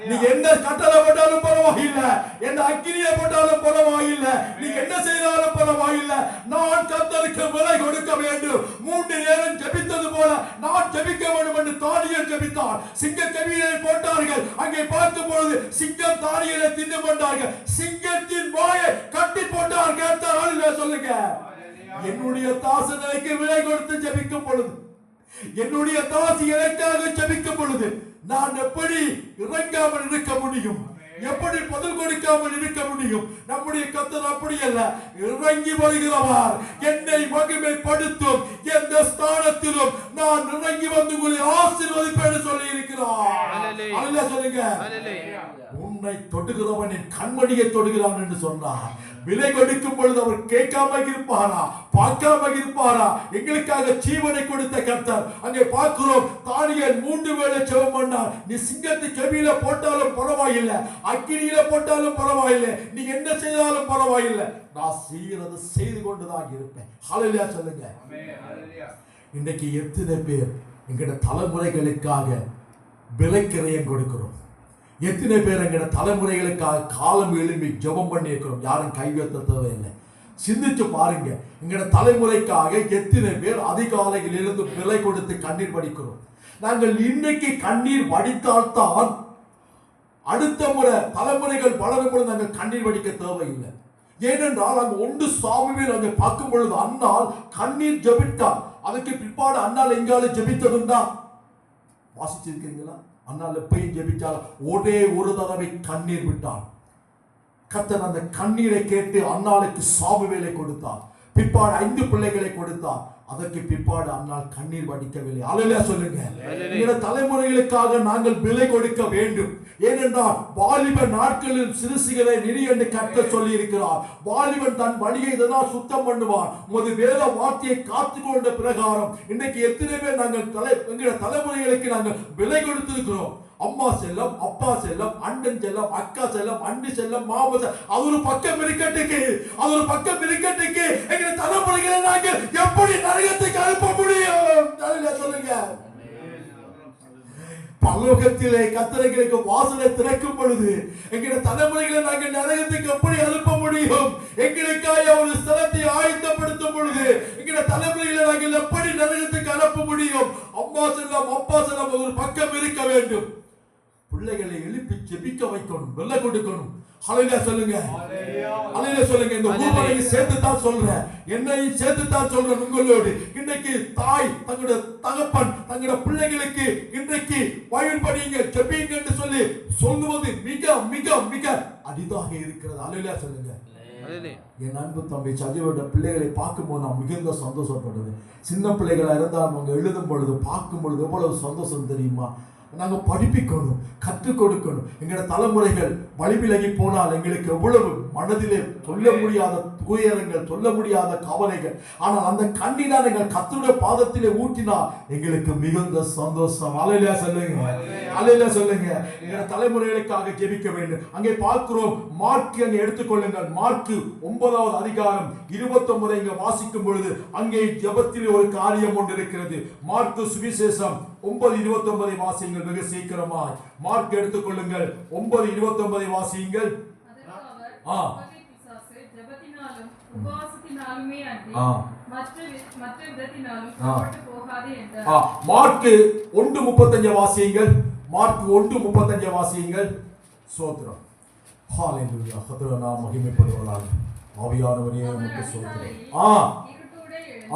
நீங்க என்ன கட்டளை போட்டாலும் பரவாயில்லை, என்ன அக்கினியை போட்டாலும் பரவாயில்லை, நீங்க என்ன செய்தாலும் பரவாயில்லை, நான் கர்த்தருக்கு விலை கொடுக்க வேண்டும். 3 நேரம் ஜெபித்தது போல நான் ஜெபிக்க வேண்டும் என்று தானியேல் ஜெபித்தான். சிங்க கவியை போட்டார்கள். அங்கே பார்க்கும் பொழுது சிங்கம் தானியேலை தின்னு கொண்டார்கள். சிங்கத்தின் வாயை கட்டி போட்டார். கேட்டார். அல்லேலூயா சொல்லுங்க. என்னுடைய தாசனுக்கு விலை கொடுத்து ஜெபிக்கும் பொழுது, என்னுடைய தாசி எனக்காக ஜெபிக்கும் பொழுது நான் எப்படி இறங்காமல் இருக்க முடியும்? எப்படி பதில் கொடுக்காமல் இருக்க முடியும்? நம்முடைய கர்த்தர் அப்படி அல்ல, இறங்கி வருகிறவர். என்னை மகிமைப்படுத்தும் எந்த ஸ்தானத்திலும் நான் இறங்கி வந்து உங்களை ஆசீர்வதிப்பேன் சொல்லி இருக்கிறார். அல்லேலூயா சொல்லுங்க. உன்னை தொடுகிறவன் என் கண்மணியை தொடுகிறான் என்று சொன்னார். விலை கொடுக்கும் பொழுது அவர் கேட்காம இருப்பாரா, பார்க்காம இருப்பாரா? எங்களுக்காக ஜீவனை கொடுத்த கர்த்தர். அங்கே பார்க்கிறோம், தானியேல் 3 வேளை ஜெபம் பண்ணார். நீ சிங்கத்து கவியில போட்டாலும் பரவாயில்லை, அக்கினியில போட்டாலும் பரவாயில்லை, நீ என்ன செய்தாலும் பரவாயில்லை, நான் செய்யறது செய்து கொண்டுதான் இருப்பேன். ஹல்லேலூயா சொல்லுங்க. இன்னைக்கு எத்தனை பேர் எங்கட தலைமுறைகளுக்காக விலைக்கிரயம் கொடுக்கிறோம்? எத்தனை பேர் எங்கட தலைமுறைகளுக்காக காலம் எழும்பி ஜெபம் பண்ணி இருக்கிறோம்? யாரும் கைவேத்த தேவையில்லை. சிந்திச்சு பாருங்க. எங்கட தலைமுறைக்காக எத்தனை பேர் அதிகாலையில் இருந்து விலை கொடுத்து கண்ணீர் வடிக்கிறோம்? நாங்கள் இன்னைக்கு கண்ணீர் வடித்தால்தான் அடுத்த முறை தலைமுறைகள் வளரும் பொழுது நாங்கள் கண்ணீர் வடிக்க தேவையில்லை. ஏனென்றால் அங்கு 1 சாமுவேல் அங்கே பார்க்கும் பொழுது அன்னாள் கண்ணீர் ஜெபித்தார். அதுக்கு பிற்பாடு அன்னாள் எங்காலும் ஜெபித்ததுண்டா? வாசிச்சிருக்கீங்களா? அன்னாள் எப்பயும் ஜெபித்தால் ஒரே ஒரு தடவை கண்ணீர் விட்டாள். கர்த்தர் அந்த கண்ணீரை கேட்டு அன்னாளுக்கு சாமுவேலை கொடுத்தார். பிற்பாடு 5 பிள்ளைகளை கொடுத்தார். அதற்கு பிற்பாடு அன்னாள் கண்ணீர் வடிக்கவில்லை. அல்லேலூயா சொல்லுங்க. இந்த தலைமுறைகளுக்காக நாங்கள் விலை கொடுக்க வேண்டும். ஏனென்றால் வாலிப நாட்களில் சிறுசிகளை நிரி என்று கர்த்தர் சொல்லி இருக்கிறார். வாலிபன் தன் வழியை இதனால் சுத்தம் பண்ணுவான். உமது வேத வார்த்தையை காத்துக்கொண்ட பிரகாரம் இன்னைக்கு எத்தனை பேர் நாங்கள் எங்களுடைய தலைமுறைகளுக்கு நாங்கள் விலை கொடுத்திருக்கிறோம்? அம்மா செல்லம், அப்பா செல்லம், அண்ணன் செல்லம், அக்கா செல்லம், அண்ணி செல்லம், மாமா செல்லம். அது ஒரு பக்கம் இருக்கட்டுக்கு, அது ஒரு பக்கம் இருக்கட்டுக்கு எங்க தலைமுறைகளை நாங்கள் எப்படி நரகத்துக்கு அனுப்ப முடியும்? சொல்லுங்க. பரலோகத்திலே கர்த்தருக்கு வாசலை திறக்கும் பொழுது எங்களுடைய தலைமுறைகளை நாங்கள் நரகத்துக்கு எப்படி அனுப்ப முடியும்? எங்களுக்காக ஒரு ஸ்தலத்தை ஆயத்தப்படுத்தும் பொழுது எங்களுடைய தலைமுறைகளை நாங்கள் எப்படி நரகத்துக்கு அனுப்ப முடியும்? அம்மா செல்லம், அப்பா செல்லம் ஒரு பக்கம் இருக்க வேண்டும். பிள்ளைகளை எழுப்பி ஜெபிக்க வைக்கணும், வெல்ல கொடுக்கணும். ஹல்லேலூயா சொல்லுங்க. ஹல்லேலூயா சொல்லுங்க. இந்த ஊமையை சேர்த்து தான் சொல்றேன், என்னையும் சேர்த்து தான் சொல்றேன் உங்களோடு. இன்னைக்கு தாய் தங்களுடைய தகப்பன் தங்களுடைய பிள்ளைகளுக்கு இன்றைக்கு பைபிள் படிங்க, ஜெபிங்க என்று சொல்லி சொல்லுவது மிக மிக மிக அரிதாக இருக்கிறது. ஹல்லேலூயா சொல்லுங்க. என் அன்பு தம்பி சஜிவோட பிள்ளைகளை பார்க்கும்போது நான் மிகுந்த சந்தோஷப்படுவேன். சின்ன பிள்ளைகளா இருந்தால் அவங்க எழுதும் பொழுது பார்க்கும் பொழுது எவ்வளவு சந்தோஷம் தெரியுமா? நாங்கள் படிப்பிக்கணும், கற்றுக் கொடுக்கணும். எங்களோட தலைமுறைகள் வழிவிலகி போனால் எங்களுக்கு எவ்வளவு மனதிலே சொல்ல முடியாத துயரங்கள், சொல்ல முடியாத கவலைகள். ஆனால் அந்த கண்ணீரை எங்கள் கர்த்தருடைய பாதத்திலே ஊற்றினால் எங்களுக்கு மிகுந்த சந்தோஷம். அல்லேலூயா சொல்லுங்க. அல்லேலூயா சொல்லுங்க. எங்களோட தலைமுறைகளுக்காக ஜெபிக்க வேண்டும். அங்கே பார்க்கிறோம், மார்க்கு அங்கே எடுத்துக்கொள்ளுங்கள். மார்க்கு 9வது அதிகாரம் 29 இங்க வாசிக்கும் பொழுது அங்கே ஜெபத்தில் ஒரு காரியம் ஒன்று இருக்கிறது. மார்க்கு சுவிசேஷம் 9:29 வாசியுங்கள் மிக சீக்கிரமாய். மார்க் எடுத்துக்கொள்ளுங்கள். 9:29 வாசியுங்கள். ஜெபத்தினாலும் உபவாசத்தினாலுமே அன்றி மற்ற விதத்தினாலும் புறப்பட்டு போகாதே என்றார். மார்க் 1:35 வாசியுங்கள். மார்க் 1:35 வாசியுங்கள். சோத்திரம். ஹalleluya. கர்த்தர் நாமம் மகிமைப்படுவதாக. ஆவியானவரே உமக்கு சோத்திரம். இருட்டோடே எழுந்து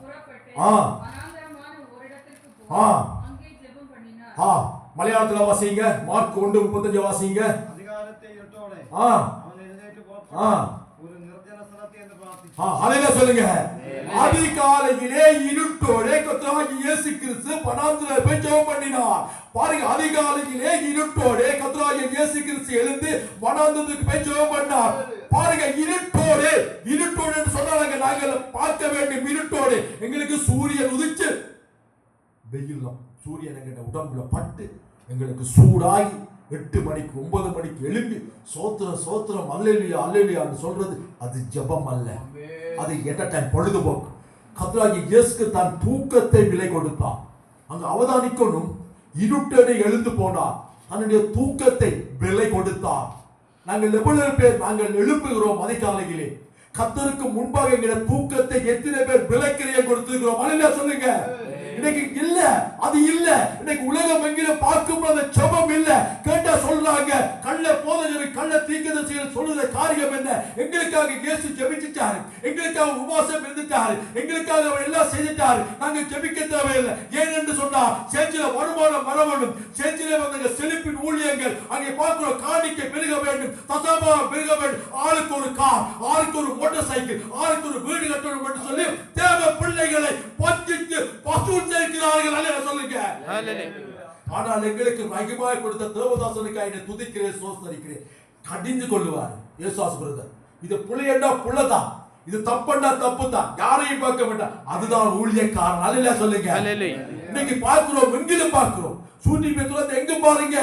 புறப்பட்டு வனாந்தரமான ஓரிடத்திற்கு போய் அங்கே ஜெபம் பண்ணினார். மலையாளத்துல வாசிங்க. மார்க் 1:35 வாசிங்க. அதிகாரத்தை இருட்டோடே அவன் எழுந்தேற்று ஒரு நிர்ஜன ஸ்தலத்தை என்று பிரார்த்தித்தார். ஹalleluya சொல்லுங்க. அதிகாலையிலே இருட்டோடே கர்த்தராகிய இயேசு கிறிஸ்து வனாந்தரத்திலே போய் ஜெபம் பண்ணினார். பாருங்க, அதிகாலையிலே இருட்டோடே கர்த்தராகிய இயேசு கிறிஸ்து எழுந்து வனாந்தரத்துக்கு போய் ஜெபம் பண்ணார். பாருங்க, இருட்டோடு என்று சொன்னாங்க. நாங்கள் பார்க்க வேண்டும் இருட்டோடு. எங்களுக்கு சூரியன் உதிச்சு வெயிலும் சூரியன் எங்க உடம்புல பட்டு எங்களுக்கு சூடாகி 8 மணிக்கு 9 மணிக்கு எழும்பி சோத்திரம் சோத்திரம் அல்லேலூயா அல்லேலூயான்னு சொல்றது அது ஜெபம் அல்ல, அது என்டர்டைன் பொழுதுபோக்கு. கர்த்தராகிய இயேசு தான் தூக்கத்தை விலை கொடுத்தார். அங்க அவதானிக்கணும், இருட்டோடு எழுந்து போனார், தன்னுடைய தூக்கத்தை விலை கொடுத்தார். நாங்கள் எவ்வளவு பேர் நாங்கள் எழுப்புகிறோம் அதிகாலையிலே? கர்த்தருக்கு முன்பாக என்கிற தூக்கத்தை எத்தனை பேர் விலைக்கிறைய கொடுத்திருக்கிறோம்? அல்லேலூயா சொல்லுங்க. இன்னைக்கு இல்ல, அது இல்ல. இன்னைக்கு உலகம் எங்கிற பார்க்கும் அந்த ஜெபம் இல்ல. கேட்டா சொல்றாங்க, கள்ள போதகர் கள்ள தீர்க்கதரிசிகள் சொல்லுற காரியம் என்ன? எங்களுக்காக இயேசு ஜெபிச்சிட்டாரு, எங்களுக்காக உபவாசம் இருந்துட்டாரு, எங்களுக்காக அவர் எல்லாம் செய்துட்டாரு, நாங்க ஜெபிக்க தேவையில்லை. ஏனென்று சொன்னா சேர்ச்சில வருமானம் வரவேண்டும், சேர்ச்சில வந்த செழிப்பின் ஊழியங்கள் அங்கே பார்க்கிறோம், காணிக்கை பெருக வேண்டும், தசமபாகம் பெருக வேண்டும், ஆளுக்கு ஒரு கார், ஆளுக்கு ஒரு மோட்டார் சைக்கிள், ஆளுக்கு ஒரு வீடு கட்டணும் என்று சொல்லி தேவ பிள்ளைகளை பஞ்சித்து பசு சொல்லுங்க. ஆனால் எங்களுக்கு மகிமாய் கொடுத்த தேவதாசனுக்கு துதிக்கிறேன், சோஸ்தரிக்கிறேன், கடிந்து கொள்ளுவார். ஏசாஸ் பிரதர், இது புள்ளையண்டா புள்ளதான், இது தப்பண்டா தப்பு தான், யாரையும் பார்க்க வேண்டாம், அதுதான் ஊழியக்காரன். அல்லேலூயா சொல்லுங்க. இன்னைக்கு பார்க்கிறோம், எங்கிலும் பார்க்கிறோம், சூட்டி பேத்துல எங்க பாருங்க,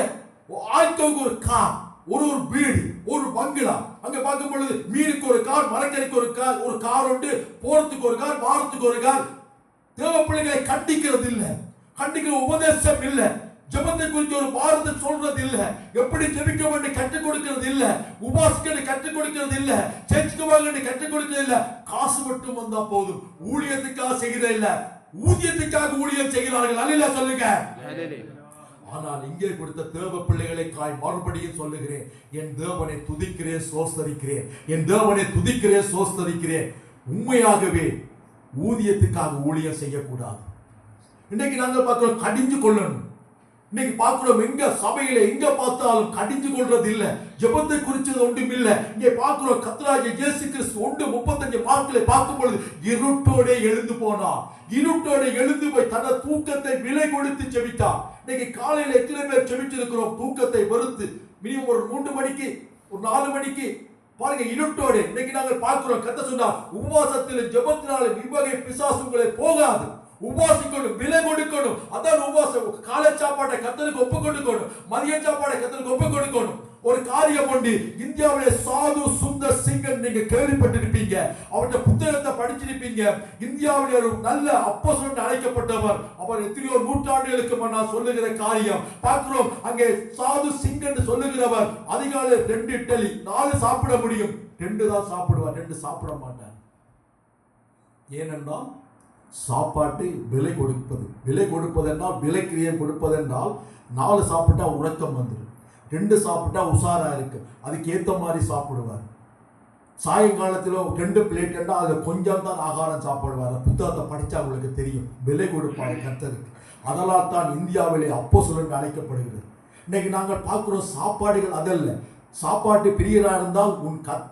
ஆட்களுக்கு ஒரு கார், ஒரு வீடு, ஒரு பங்களா. அங்க பார்க்கும் பொழுது மீனுக்கு ஒரு கார், மரக்கறிக்கு ஒரு கார் உண்டு, போறதுக்கு ஒரு கார், வாரத்துக்கு ஒரு கார். தேவ பிள்ளைகளை கண்டிக்கிறது இல்ல, கண்டிக்கிற உபதேசம் இல்ல, ஜெபத்தை குறித்து ஒரு பாரத்தை சொல்றது இல்ல, எப்படி ஜெபிக்க வேண்டும் கற்றுக் கொடுக்கிறது இல்ல, உபாசிக்க கற்றுக் கொடுக்கிறது இல்ல, சேர்ச்சுக்கு வாங்க கற்றுக் கொடுக்கிறது இல்ல. காசு மட்டும் வந்தா போதும், ஊழியத்துக்காக செய்கிறது இல்ல, ஊதியத்துக்காக ஊழியம் செய்கிறார்கள். அல்லேலூயா சொல்லுங்க. ஆனால் இங்கே கொடுத்த தேவ பிள்ளைகளை மறுபடியும் சொல்லுகிறேன், என் தேவனை துதிக்கிறேன், சோஸ்தரிக்கிறேன், என் தேவனை துதிக்கிறேன், சோஸ்தரிக்கிறேன். உண்மையாகவே ஊதியத்துக்காக ஊழியம் செய்யக்கூடாது. இன்னைக்கு நாங்கள் பார்க்கிறோம், கடிஞ்சு கொள்ளணும். இன்னைக்கு பார்க்கிறோம், எங்க சபையில எங்க பார்த்தாலும் கடிஞ்சு கொள்றது இல்ல, ஜெபத்தை குறிச்சது ஒன்றும் இல்ல. இங்கே பார்க்கிறோம், கர்த்தராகிய இயேசு கிறிஸ்து 1:35 மார்க்கிலே பார்க்கும் பொழுது இருட்டோடே எழுந்து போனார், இருட்டோட எழுந்து போய் தன்னை தூக்கத்தை விலை கொடுத்து ஜெபித்தார். இன்னைக்கு காலையில எத்தனை பேர் ஜெபிச்சிருக்கிறோம் தூக்கத்தை வெறுத்து? மினிமம் ஒரு 3 மணிக்கு, ஒரு 4 மணிக்கு பாருங்க, இருட்டோடு. இன்னைக்கு நாங்கள் பார்க்கிறோம், கர்த்தர் சொன்னார், உபவாசத்தில் ஜெபத்தினால இவ்வகை பிசாசு உங்களை போகாது. உபவாசிக்கணும், விலை கொடுக்கணும். அதான் உபவாசம். காலை சாப்பாட்டை கர்த்தருக்கு ஒப்பு கொடுக்கணும், மதிய சாப்பாட்டை கர்த்தருக்கு ஒப்பு கொடுக்கணும். ஒரு காரியம் உண்டு, இந்தியாவிலே சாது சுந்தர் சிங்கன் நீங்க கேள்விப்பட்டிருப்பீங்க, அவருடைய புத்தகத்தை படிச்சிருப்பீங்க. இந்தியாவிலே ஒரு நல்ல அப்போஸ்தலன் அழைக்கப்பட்டவர். அவர் எத்தனையோ நூற்றாண்டுகளுக்கு முன்னால் சொல்லுகிற காரியம் பார்க்கிறோம். அங்கே சாது சிங்கன் சொல்லுகிறவர் அதிகாலை 2 இட்லி 4 சாப்பிட முடியும், 2 தான் சாப்பிடுவார், 2 சாப்பிட மாட்டார். ஏனென்றால் சாப்பாட்டு விலை கொடுப்பதென்றால் விலைக்கிரியம் கொடுப்பதென்றால் 4 சாப்பிட்டா உறக்கம் வந்துடும், 2 சாப்பிட்டா உஷாரா இருக்கு, அதுக்கு ஏத்த மாதிரி சாப்பிடுவார். சாயங்காலத்தில் 2 பிளேட் என்றால் அதில் கொஞ்சம் தான் ஆகாரம் சாப்பிடுவார். புத்தகத்தை படித்தா உங்களுக்கு தெரியும், விலை கொடுப்பார் கர்த்தருக்கு. அதனால் தான் இந்தியாவிலே அப்போஸ்தலன் அழைக்கப்படுகிறது. இன்னைக்கு நாங்கள் பார்க்கிறோம், சாப்பாடுகள் அதல்ல. சாப்பாட்டு பிரியராக இருந்தால்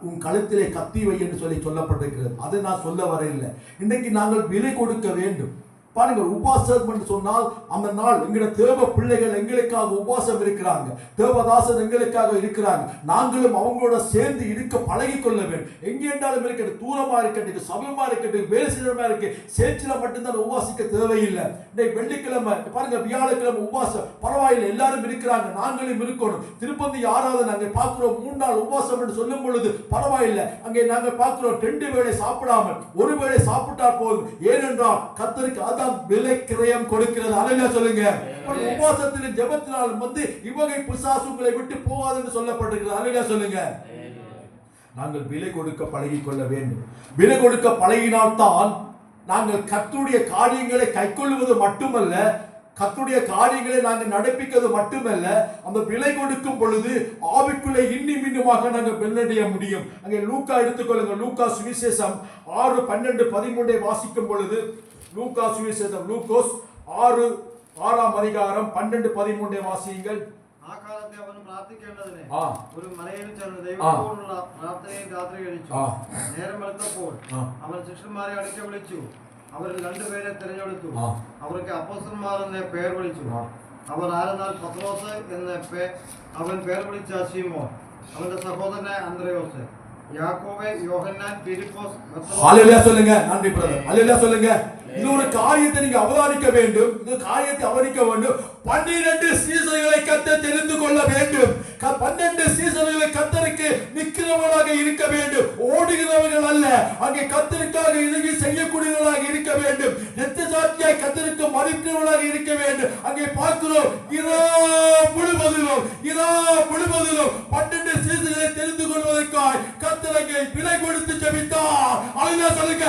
உன் கழுத்திலே கத்தி வை என்று சொல்லப்பட்டிருக்கிறது. அதை நான் சொல்ல வரையில்லை. இன்னைக்கு நாங்கள் விலை கொடுக்க வேண்டும். பாருங்கள், உபவாசம் என்று சொன்னால் அந்த நாள் எங்களுடைய தேவ பிள்ளைகள் எங்களுக்காக உபவாசம் இருக்கிறாங்க, தேவதாசன் எங்களுக்காக இருக்கிறாங்க. நாங்களும் அவங்களோட சேர்ந்து இருக்க பழகி கொள்ள வேண்டும். எங்கே இருந்தாலும் இருக்கட்டும், தூரமா இருக்கட்டும், சமயமா இருக்கட்டும், வேலை செய்யறமா இருக்கு, சேர்ச்சில மட்டும்தான் உபவாசிக்க தேவையில்லை. இன்னைக்கு வெள்ளிக்கிழமை பாருங்க, வியாழக்கிழமை உபவாசம் பரவாயில்லை, எல்லாரும் இருக்கிறாங்க, நாங்களும் இருக்கணும். திருப்பதி ஆறாவது நாங்கள் பார்க்கிறோம், 3 நாள் உபவாசம் என்று சொல்லும் பொழுது பரவாயில்லை. அங்கே நாங்கள் பார்க்கிறோம் 2 வேளை சாப்பிடாமல் 1 வேளை சாப்பிட்டால் போதும். ஏனென்றால் கர்த்தருக்கு விலை கிரயம் கொடுக்கிறது. அல்லேலூயா சொல்லுங்க. உபவாசத்திலும் ஜெபத்தினாலும் இவ்வகை பிசாசுகளை விட்டு போகாது என்று சொல்லப்பட்டிருக்கிறது. அல்லேலூயா சொல்லுங்க. நாங்கள் விலை கொடுக்க பழகிக்கொள்ள வேண்டும். விலை கொடுக்க பழகினால்தான் நாங்கள் கர்த்தருடைய காரியங்களை கைக்கொள்வது மட்டுமல்ல, கர்த்தருடைய காரியங்களை நாங்கள் நடப்பிக்கிறது மட்டுமல்ல, அந்த விலை கொடுக்கும் பொழுது ஆவிக்குள்ளே இன்னும் இன்னுமாக நாங்கள் வெள்ளடைய முடியும். அங்கே லூக்கா எடுத்துக்கொள்ளுங்க. லூக்கா சுவிசேஷம் 6:12-13 வாசிக்கும் பொழுது, லூக்கா சுவிசேஷம் லூக்கோஸ் 6ஆம் அதிகாரம் 12-13 வாசியுங்கள். ആ കാലത്തെ അവൻ പ്രാർത്ഥിക്കേണ്ടതിന് ഒരു മലയിൽ ചെന്ന് ദൈവത്തോടുള്ള പ്രാർത്ഥനയും രാത്രി കഴിച്ചു. നേരം വെളുത്തപ്പോൾ അവൻ ശിഷ്യന്മാരെ അടുക്കെ വിളിച്ചു. അവരിൽ 2 പേരെ തിരഞ്ഞെടുത്തു. അവർക്ക് അപ്പോസ്തലന്മാർ എന്ന് പേർ വിളിച്ചു. അവർ ആരെന്നാൽ പത്രോസ് എന്ന് അവൻ പേർ വിളിച്ച ശീമോൻ, അവന്റെ സഹോദരനെ അന്ത്രയോസ്, யாக்கோபே, யோഹன்னான், பிலிப்போஸ். ஹalleluya சொல்லுங்க. நன்றி பிரதர். ஹalleluya சொல்லுங்க. இது ஒரு காரியத்தை நீங்க அவதானிக்க வேண்டும். இந்த காரியத்தை அவதானிக்க வேண்டும். 12 சீசர்களை கர்த்தர் தெரிந்து கொள்ள வேண்டும். 12 சீசர்களை கர்த்தருக்கு நிக்கிறவர்களாக இருக்க வேண்டும். ஓடுகிறவர்கள் அல்ல. அங்கே கர்த்தருக்காக இறங்கி செய்யக்கூடியவர்களாக இருக்க வேண்டும். இரத்த சாட்சியாய் கர்த்தருக்கு மறிக்கிறவர்களாக இருக்க வேண்டும். அங்கே பார்க்கிறோம், இரா முழுவதிலும் 12 சீசர்களை தெரிந்து கொள்வதற்காக கர்த்தருக்கு விலை கொடுத்து ஜெபித்தார். ஹalleluya சொல்லுங்க.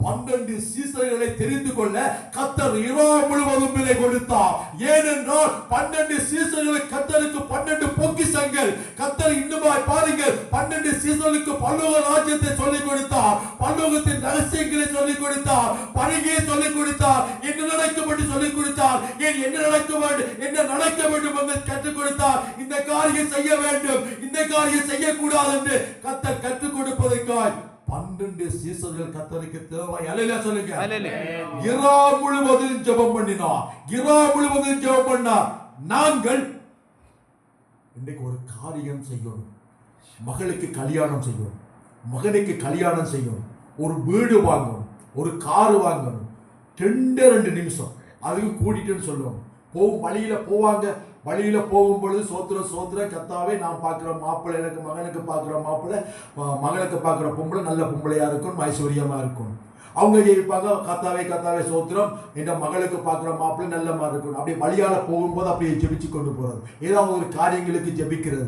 12 சீசர்களை தெரிந்து கொள்ள கர்த்தர் இரவு முழுவதும் விலை கொடுத்தார். ஏனென்றால் 12 சீசர்களை கர்த்தருக்கு 12 பொக்கிஷங்கள். கர்த்தர் இன்னுமாய் பாருங்கள், 12 சீசர்களுக்கு பரலோக ராஜ்யத்தை சொல்லிக் கொடுத்தார், பரலோகத்தின் ரகசியங்களை சொல்லிக் கொடுத்தார், பணியை சொல்லிக் கொடுத்தார், என்ன நடக்கும் என்று சொல்லிக் கொடுத்தார், என்ன நடக்க வேண்டும் என்று கற்றுக் கொடுத்தார். இந்த காரியம் செய்ய வேண்டும், இந்த காரியம் செய்யக்கூடாது என்று கர்த்தர் கற்றுக் கொடுப்பதற்காய் 12 சீசர்கள் கர்த்தருக்கு தேவை. அல்லேலூயா சொல்லுங்க. இரா முழுவதும் ஜெபம் பண்ணினார். இரா முழுவதும் ஜெபம் பண்ணார். நாங்கள் இன்னைக்கு ஒரு காரியம் செய்யணும். மகளுக்கு கல்யாணம் செய்யணும், மகனுக்கு கல்யாணம் செய்யணும், ஒரு வீடு வாங்கணும், ஒரு கார் வாங்கணும். 2 நிமிஷம் அதுக்கு கூட்டிட்டுன்னு சொல்லுவாங்க. வழியில போவாங்க. வழியில போகும் பொழுது சோத்திர கர்த்தாவே, நான் பார்க்குற மாப்பிள்ளை, எனக்கு மகனுக்கு பார்க்குற மாப்பிள்ளை, மகனுக்கு பார்க்குற பொம்பளை நல்ல பொம்பளையா இருக்கும், ஐஸ்வர்யமா இருக்கும். அவங்க ஜெயிப்பாங்க, கர்த்தாவே சோத்திரம், என் மகளுக்கு பார்க்குற மாப்பிள்ளை நல்ல மாதிரி இருக்கணும். அப்படியே வழியால போகும்போது அப்படியே ஜெபிச்சு கொண்டு போறது. ஏதாவது ஒரு காரியங்களுக்கு ஜெபிக்கிறது.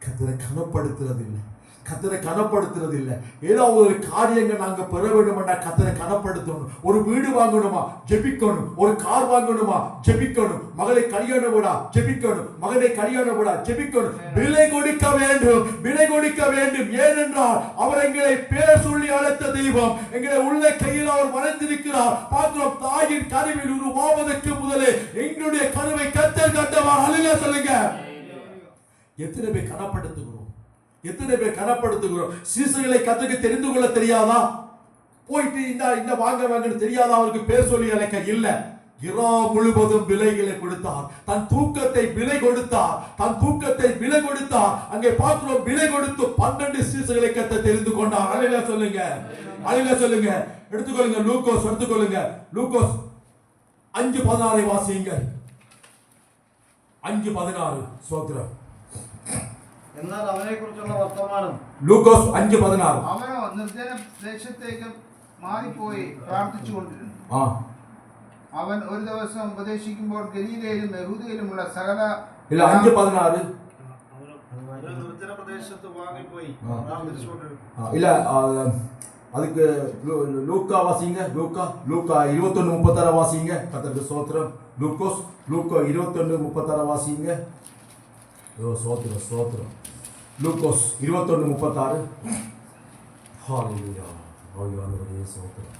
கர்த்தரை கனப்படுத்துறது இல்லை, கர்த்தரை கனப்படுத்துறது இல்லை. ஏதாவது ஒரு காரியங்கள் நாங்க பெற வேண்டும்னா கர்த்தரை கனப்படுத்தணும். ஒரு வீடு வாங்கணுமா, ஜெபிக்கணும். ஒரு கார் வாங்கணுமா, ஜெபிக்கணும். மகளை கல்யாணம் விடா, ஜெபிக்கணும். மகனை கல்யாணம் விடா, ஜெபிக்கணும். விலை கொடுக்க வேண்டும், விலை கொடுக்க வேண்டும். ஏனென்றால் அவர் எங்களை பேர் சொல்லி அழைத்த தெய்வம். எங்களை உள்ள கையில் அவர் மறைந்திருக்கிறார். பார்க்கிறோம், தாயின் கருவில் உருவாவதற்கு முதலே எங்களுடைய கருவை கர்த்தர் கண்டவர். அல்லேலூயா சொல்லுங்க. எத்தனை பேர் கனப்படுத்துகிறோம், எத்தனை பேர் கனப்படுத்துகிறோம். சீசர்களை கர்த்தருக்கு தெரிந்து கொள்ள தெரியாதா? போயிட்டு இந்த வாங்கன்னு தெரியாதா? அவருக்கு பேர் சொல்லி அழைக்க இல்ல. இரா முழுவதும் விலைகளை கொடுத்தார். தன் தூக்கத்தை விலை கொடுத்தார், தன் தூக்கத்தை விலை கொடுத்தார். அங்கே பார்க்கிறோம், விலை கொடுத்து 12 சீசர்களை கர்த்தர் தெரிந்து கொண்டார். அல்லேலூயா சொல்லுங்க. அல்லேலூயா சொல்லுங்க. எடுத்துக்கொள்ளுங்க, லூக்கோஸ் எடுத்துக்கொள்ளுங்க. லூக்கோஸ் 5:16 வாசியுங்க. 5:16 ஸ்தோத்திரம். എന്നാൽ അവനെക്കുറിച്ചുള്ള വർത്തമാനം ലൂക്കോസ് 5:16. അവനോ നിർജ്ജന ദേശത്തേക്ക് മാറിപ്പോയി പ്രാർത്ഥിച്ചുകൊണ്ടിരുന്നു. അവൻ ഒരു ദിവസം ഉപദേശിക്കുമ്പോൾ ഗലീലയിലും യഹൂദയിലുമുള്ള സകല 5:16 നിർജ്ജന പ്രദേശത്ത് വാങ്ങിപ്പോയി പ്രാർത്ഥിച്ചുകൊണ്ടിരുന്നു. இல்ல அதுக்கு லூக்கா வாசிங்க. லூக்கா 21:36 வாசிங்க. கர்த்தருக்கு ஸ்தோத்திரம். லூக்கோஸ் 21:36 வாசிங்க. ஸ்தோத்திரம். லூக்கோஸ் 21:36. ஹalleluya. ஆண்டவரே ஸ்தோத்திரம்.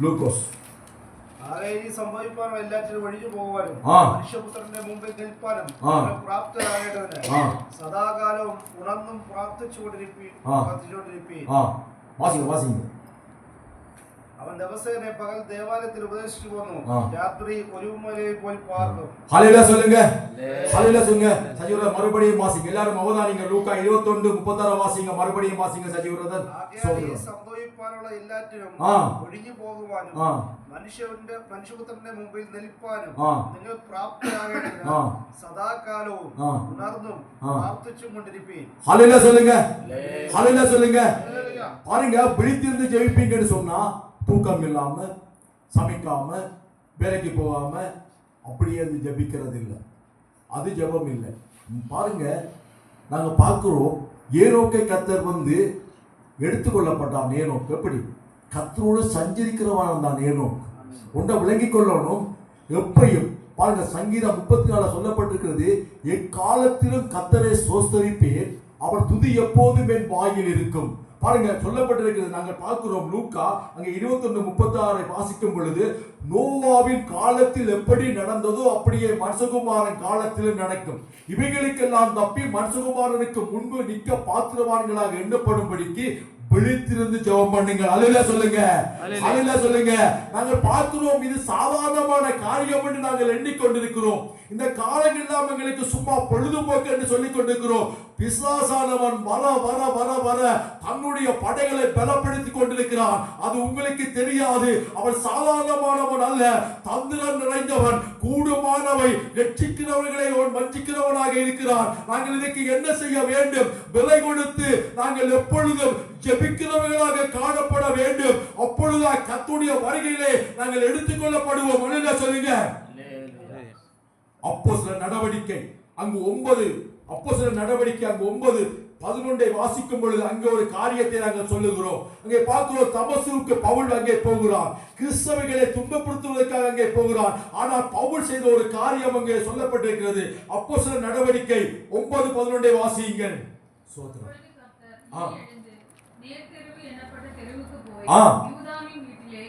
ലൂക്കോസ് സംഭവിക്കാനും എല്ലാറ്റിനും ഒഴിഞ്ഞു പോകുവാനും മനുഷ്യപുത്രന്റെ മുമ്പിൽ നിൽപ്പാനും പ്രാപ്തരാകേണ്ടതിന് സദാകാലവും ഉണർന്നും പ്രാർത്ഥിച്ചുകൊണ്ടിരിപ്പീൻ. വാസിங்க. അവൻ ദിവസേന പകൽ ദേവാലയത്തിൽ ഉപദേശിച്ചു പോന്നു, രാത്രി ഒലിവുമലയിൽ പോയി പാർന്നു. ஹalleluya சொல்லுங்க. ஹalleluya சொல்லுங்க. சஜீவரா மறுபடியும் வாசிங்க. எல்லாரும் அவதானிங்க. லூக்கா 21:36 வாசிங்க. மறுபடியும் வாசிங்க சஜீவரா. സംഭവിക്കാനുള്ള എല്ലാറ്റിനും ഒഴിഞ്ഞു പോകുവാനും മനുഷ്യപുത്രന്റെ മുമ്പിൽ നിൽപ്പാനും നിങ്ങൾ പ്രാപ്തരാകേണ്ടതിന് സദാകാലവും ഉണർന്നും പ്രാർത്ഥിച്ചും കൊണ്ടിരിപ്പീൻ. ஹalleluya சொல்லுங்க. ஹalleluya சொல்லுங்க. பாருங்க, விழித்திருந்து ஜெபிப்பீங்கன்னு சொன்னா தூக்கம் இல்லாம, சமைக்காம, வேலைக்கு போகாம அப்படியே அது ஜெபிக்கிறது இல்லை. அது ஜெபம் இல்லை. பாருங்க, நாங்க பார்க்கிறோம் ஏனோக்கை கர்த்தர் வந்து எடுத்துக்கொள்ளப்பட்டான். ஏனோக் எப்படி கர்த்தரோடு சஞ்சரிக்கிறவன் தான் ஏனோக். ஒன்றை விளங்கி கொள்ளணும். எப்பையும் பாருங்க, சங்கீதம் 34 சொல்லப்பட்டிருக்கிறது, எக்காலத்திலும் கர்த்தரை ஸ்தோத்திரிப்பேன், அவர் துதி எப்போதும் என் வாயில் இருக்கும். பாருங்க சொல்லப்பட்டிருக்கிறது. நாங்கள் பார்க்கிறோம் லூக்கா அங்கே 21:36 வாசிக்கும் பொழுது, நோவாவின் காலத்தில் எப்படி நடந்ததோ அப்படியே மனுஷகுமாரன் காலத்தில் நடக்கும். இவைகளுக்கெல்லாம் தப்பி மனுஷகுமாரனுக்கு முன்பு நிற்க பாத்திரவான்களாக எண்ணப்படும்படிக்கு விழித்திருந்து ஜெபம் பண்ணுங்க. அல்லேலூயா சொல்லுங்க, அல்லேலூயா சொல்லுங்க. நாங்கள் பார்க்கிறோம், இது சாதாரணமான காரியம் என்று நாங்கள் எண்ணிக்கொண்டிருக்கிறோம். இந்த காலம் எல்லாம் எங்களுக்கு சும்மா பொழுதுபோக்கு என்று சொல்லிக் கொண்டிருக்கிறோம். பிசாசானவன் வர வர வர வர தன்னுடைய படைகளை பலப்படுத்திக் கொண்டிருக்கிறான். அது உங்களுக்கு தெரியாது. அவன் சாதாரணமானவன் அல்ல, தந்திரம் நிறைந்தவன். கூடுமானவை ரட்சிக்கிறவர்களை அவன் வஞ்சிக்கிறவனாக இருக்கிறான். நாங்கள் இதற்கு என்ன செய்ய வேண்டும்? விலை கொடுத்து நாங்கள் எப்பொழுதும் ஜெபிக்கிறவர்களாக காணப்பட வேண்டும். அப்பொழுது கர்த்தருடைய வருகையிலே நாங்கள் எடுத்துக்கொள்ளப்படுவோம். அல்லேலூயா சொல்லுங்க. அப்போஸ்தலர் நடவடிக்கை அங்கு 9 அப்போஸ்தலர் நடவடிக்கை அங்கு 9:11 வாசிக்கும் பொழுது அங்கே ஒரு காரியத்தை நாங்கள் சொல்லுகிறோம். அங்கே பார்க்கிறோம், தமஸ்குவுக்கு பவுல் அங்கே போகிறான். கிறிஸ்தவர்களை துன்பப்படுத்துவதற்காக அங்கே போகிறான். ஆனால் பவுல் செய்த ஒரு காரியம் அங்கே சொல்லப்பட்டிருக்கிறது. அப்போஸ்தலர் நடவடிக்கை 9:11 வாசியுங்கள். சோத்திரம். நேர்த்தெருவு என்னப்பட்ட தெருவுக்கு போய் யூதாவின் வீட்டிலே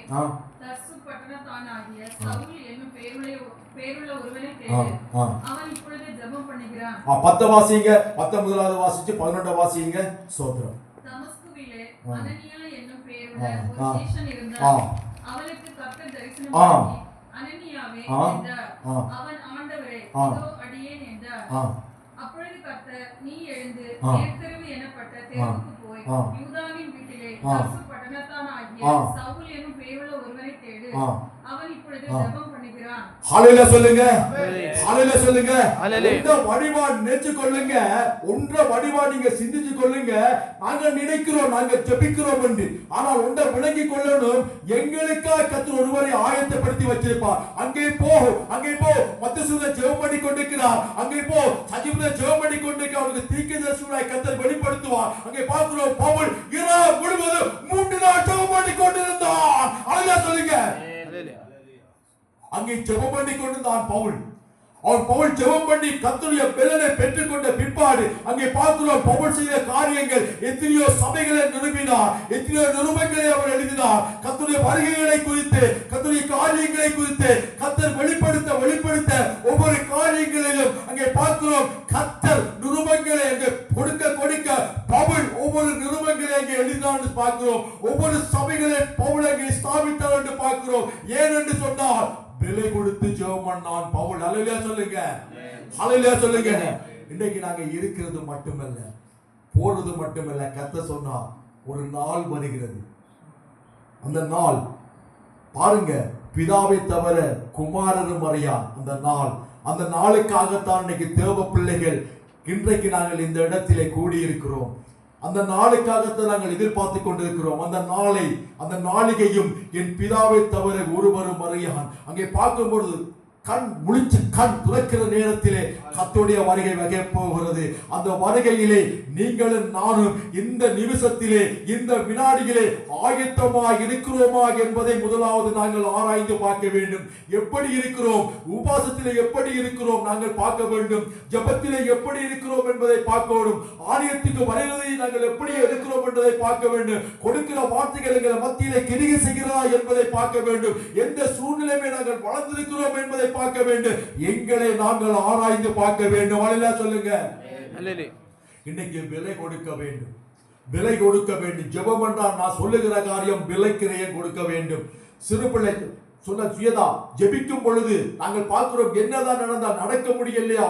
தர்சு பட்டணத்தானாகிய சவுல் என்னும் பேருள்ள ஒருவனை தேடு. அவன் இப்பொழுது ஜெபம் பண்ணுகிறான். 10 வாசிங்க. 19 வாசிச்சு 11 வாசிங்க. சோத்திரம். தமஸ்குவிலே அனனியா என்னும் பேருள்ள ஒரு சீஷன் இருந்தான். அவனுக்கு கர்த்தர் தரிசனம் பண்ணி, அனனியாவே என்றார். அவன், ஆண்டவரே, இதோ அடியேன் என்றார். அப்பொழுது கர்த்தர், நீ எழுந்து நேர்த்தெருவு என்னப்பட்ட தெருவுக்கு போய் யூதாவின் வீட்டிலே தர்சு பட்டணத்தானாகிய சவுல் என்னும் பேருள்ள ஒருவனை தேடு. அவன் இப்பொழுது ஜெபம் பண்ணுகிறான். ஹல்லேலூயா சொல்லுங்க, ஹல்லேலூயா சொல்லுங்க. இந்த வடிவா நினைச்சு கொள்ளுங்க, ஒன்ற வடிவா நீங்க சிந்திச்சு கொள்ளுங்க. நாங்க நினைக்கிறோம், நாங்க ஜெபிக்கிறோம் என்று. ஆனால் ஒன்றை விளங்கி கொள்ளணும், எங்களுக்காக கர்த்தர் ஒருவரை ஆயத்தப்படுத்தி வச்சிருப்பார். அங்கே போ, அங்கே போ. மத்தேயுவை ஜெபம் பண்ணி கொண்டிருக்கிறார். அங்கே போ, சஜீவனை ஜெபம் பண்ணி கொண்டிருக்கிறார். அவருக்கு தீர்க்கதரிசியாய் கர்த்தர் வெளிப்படுத்துவார். அங்கே பார்க்கிறோம், பவுல் இரவு முழுவதும் 3 நாள் ஜெபம் பண்ணி கொண்டிருந்தான். ஹல்லேலூயா சொல்லுங்க. அங்கே ஜெபம் பண்ணி கொண்டிருந்தான் பவுல். பவுல் ஜெபம் பண்ணி கர்த்தருடைய பெலனை பெற்றுக்கொண்ட பிற்பாடு அங்கே பார்க்கிறோம், பவுல் செய்த காரியங்கள். எத்தனையோ சபைகளை நிறுவினார், எத்தனையோ நிருபங்களை அவர் எழுதினார். கர்த்தருடைய வருகைகளை குறித்து, கர்த்தருடைய காரியங்களை குறித்து கர்த்தர் வெளிப்படுத்த ஒவ்வொரு காரியங்களிலும் அங்கே பார்க்கிறோம், கர்த்தர் நிருபங்களை அங்கே கொடுக்க பவுல் ஒவ்வொரு நிருபங்களை அங்கே எழுதினான்னு பார்க்கிறோம். ஒவ்வொரு சபைகளை பவுல் அங்கே ஸ்தாபித்தார் என்று பார்க்கிறோம். ஏன் என்று சொன்னால், விலை கொடுத்து ஜெபம் பண்ணான் பவுல். ஹல்லேலூயா சொல்லுங்க, ஹல்லேலூயா சொல்லுங்க. இன்னைக்கு நாங்க இருக்கிறது மட்டுமல்ல, போறது மட்டுமல்ல. கர்த்தர் சொன்னார், ஒரு நாள் வருகிறது. அந்த நாள் பாருங்க, பிதாவை தவிர குமாரரும் அறியான் அந்த நாளுக்காகத்தான் இன்னைக்கு தேவ பிள்ளைகள் இன்றைக்கு நாங்கள் இந்த இடத்திலே கூடியிருக்கிறோம். அந்த நாளுக்காகத்தான் நாங்கள் எதிர்பார்த்து கொண்டிருக்கிறோம். அந்த நாளிகையும் என் பிதாவை தவிர ஒருவரும் அறியான். அங்கே பார்க்கும்பொழுது கண் துறக்கிற நேரத்திலே கர்த்தருடைய வருகை வகை போகிறது. அந்த வருகையிலே நீங்களும் நானும் இந்த நிமிஷத்திலே, இந்த வினாடியிலே ஆயத்தமாக இருக்கிறோமா என்பதை முதலாவது நாங்கள் ஆராய்ந்து பார்க்க வேண்டும். எப்படி இருக்கிறோம்? உபவாசத்திலே எப்படி இருக்கிறோம் நாங்கள் பார்க்க வேண்டும். ஜெபத்திலே எப்படி இருக்கிறோம் என்பதை பார்க்க வேண்டும். ஆலயத்துக்கு வருவதை நாங்கள் எப்படி இருக்கிறோம் என்பதை பார்க்க வேண்டும். கொடுக்கிற வார்த்தைகள் எங்கள் மத்தியிலே கிரியை செய்கிறதா என்பதை பார்க்க வேண்டும். எந்த சூழ்நிலையை நாங்கள் வளர்ந்திருக்கிறோம் என்பதை பார்க்க வேண்டும். எங்களை நாங்கள் ஆராய்ந்து பார்க்க வேண்டும். அல்லேலூயா சொல்லுங்க. இன்னைக்கு விலை கொடுக்க வேண்டும், விலை கொடுக்க வேண்டும். ஜெபம் என்றால் நான் சொல்லுகிற காரியம் விலைக்கிரையை கொடுக்க வேண்டும். சிறு பிள்ளை சொன்ன சுயதா ஜெபிக்கும் பொழுது நாங்கள் பார்க்கிறோம், என்னதான் நடந்தால் நடக்க முடியலையா,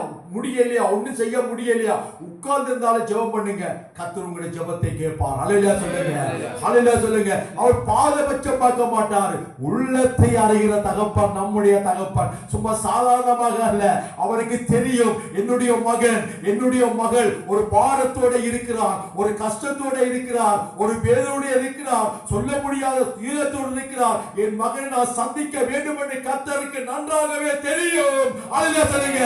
ஒன்னும் செய்ய முடியலையா, உட்கார்ந்து இருந்தாலும் ஜெபம் பண்ணுங்க, கர்த்தர் உங்களுடைய ஜெபத்தை கேட்பார். ஹல்லேலூயா சொல்லுங்க, ஹல்லேலூயா சொல்லுங்க. அவர் பாதபட்சம் பார்க்க மாட்டார். உள்ளத்தை அறிகிற தகப்பன் நம்முடைய தகப்பன். சும்மா சாதாரணமாக அல்ல, அவருக்கு தெரியும் என்னுடைய மகன், என்னுடைய மகள் ஒரு பாரத்தோட இருக்கிறார், ஒரு கஷ்டத்தோட இருக்கிறார், ஒரு வேதனையோட இருக்கிறார், சொல்ல முடியாத துயரத்தோடு இருக்கிறார். என் மகனை நான் சந்திக்க வேண்டும் என்று கர்த்தருக்கு நன்றாகவே தெரியும். ஹல்லேலூயா சொல்லுங்க.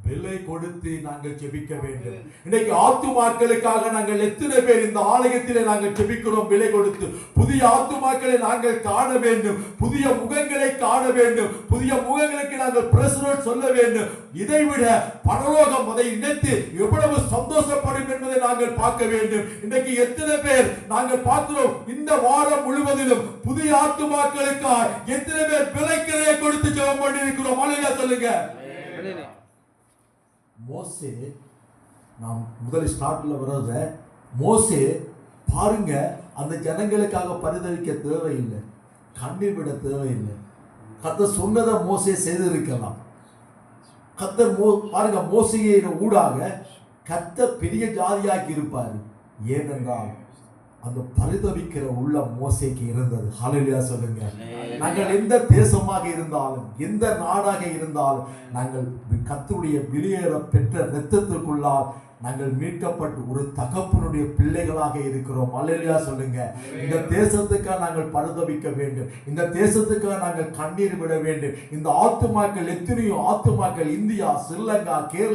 விலை விலை கொடுத்து நாங்கள் ஜெபிக்க வேண்டும். இன்னைக்கு ஆத்துமாக்களுக்காக நாங்கள் எத்தனை பேர் இந்த ஆலயத்திலே நாங்கள் ஜெபிக்கிறோம் விலை கொடுத்து. புதிய ஆத்துமாக்களை நாங்கள் காண வேண்டும், புதிய முகங்களை காண வேண்டும், புதிய முகங்களுக்கு நாங்கள் பிரசரம் சொல்ல வேண்டும். இதைவிட பரலோகம் அதை நினைத்து எவ்வளவு சந்தோஷப்படும் என்பதை நாங்கள் பார்க்க வேண்டும். இன்றைக்கு எத்தனை பேர் நாங்கள் பார்க்கிறோம் இந்த வாரம் முழுவதிலும் புதிய ஆத்துமாக்களுக்காக எத்தனை பேர் விலைக்கிறையை கொடுத்து ஜெபம் பண்ணியிருக்கிறோம். அல்லேலூயா சொல்லுங்க. மோசே, நாம் முதல் ஸ்டார்ட்ல வர்றத மோசே பாருங்க, அந்த ஜனங்களுக்காக பரிதவிக்க தேவையில்லை, கண்ணீர் விட தேவையில்லை. கர்த்தர் சொன்னதை மோசே செய்திருக்கலாம். கர்த்தர் பாருங்க, மோசையை ஊடாக கர்த்தர் பெரிய ஜாதியாக்கி இருப்பாரு. ஏனென்றால் அந்த பரிதவிக்கிற உள்ள மோசைக்கு இருந்தது. ஹல்லேலூயா சொல்லுங்க. நாங்கள் எந்த தேசமாக இருந்தாலும், எந்த நாடாக இருந்தாலும், நாங்கள் கர்த்தருடைய வெளியேற பெற்ற இரத்தத்திற்குள்ளால் நாங்கள் மீட்கப்பட்டு ஒரு தகப்பனுடைய பிள்ளைகளாக இருக்கிறோம். அல்லேலூயா சொல்லுங்க. இந்த தேசத்துக்காக நாங்கள் பரிதவிக்க வேண்டும், இந்த தேசத்துக்காக நாங்கள் கண்ணீர் விட வேண்டும். இந்த ஆத்துமாக்கள், எத்தனையோ ஆத்துமாக்கள் இந்தியா, ஸ்ரீலங்கா, கேரளா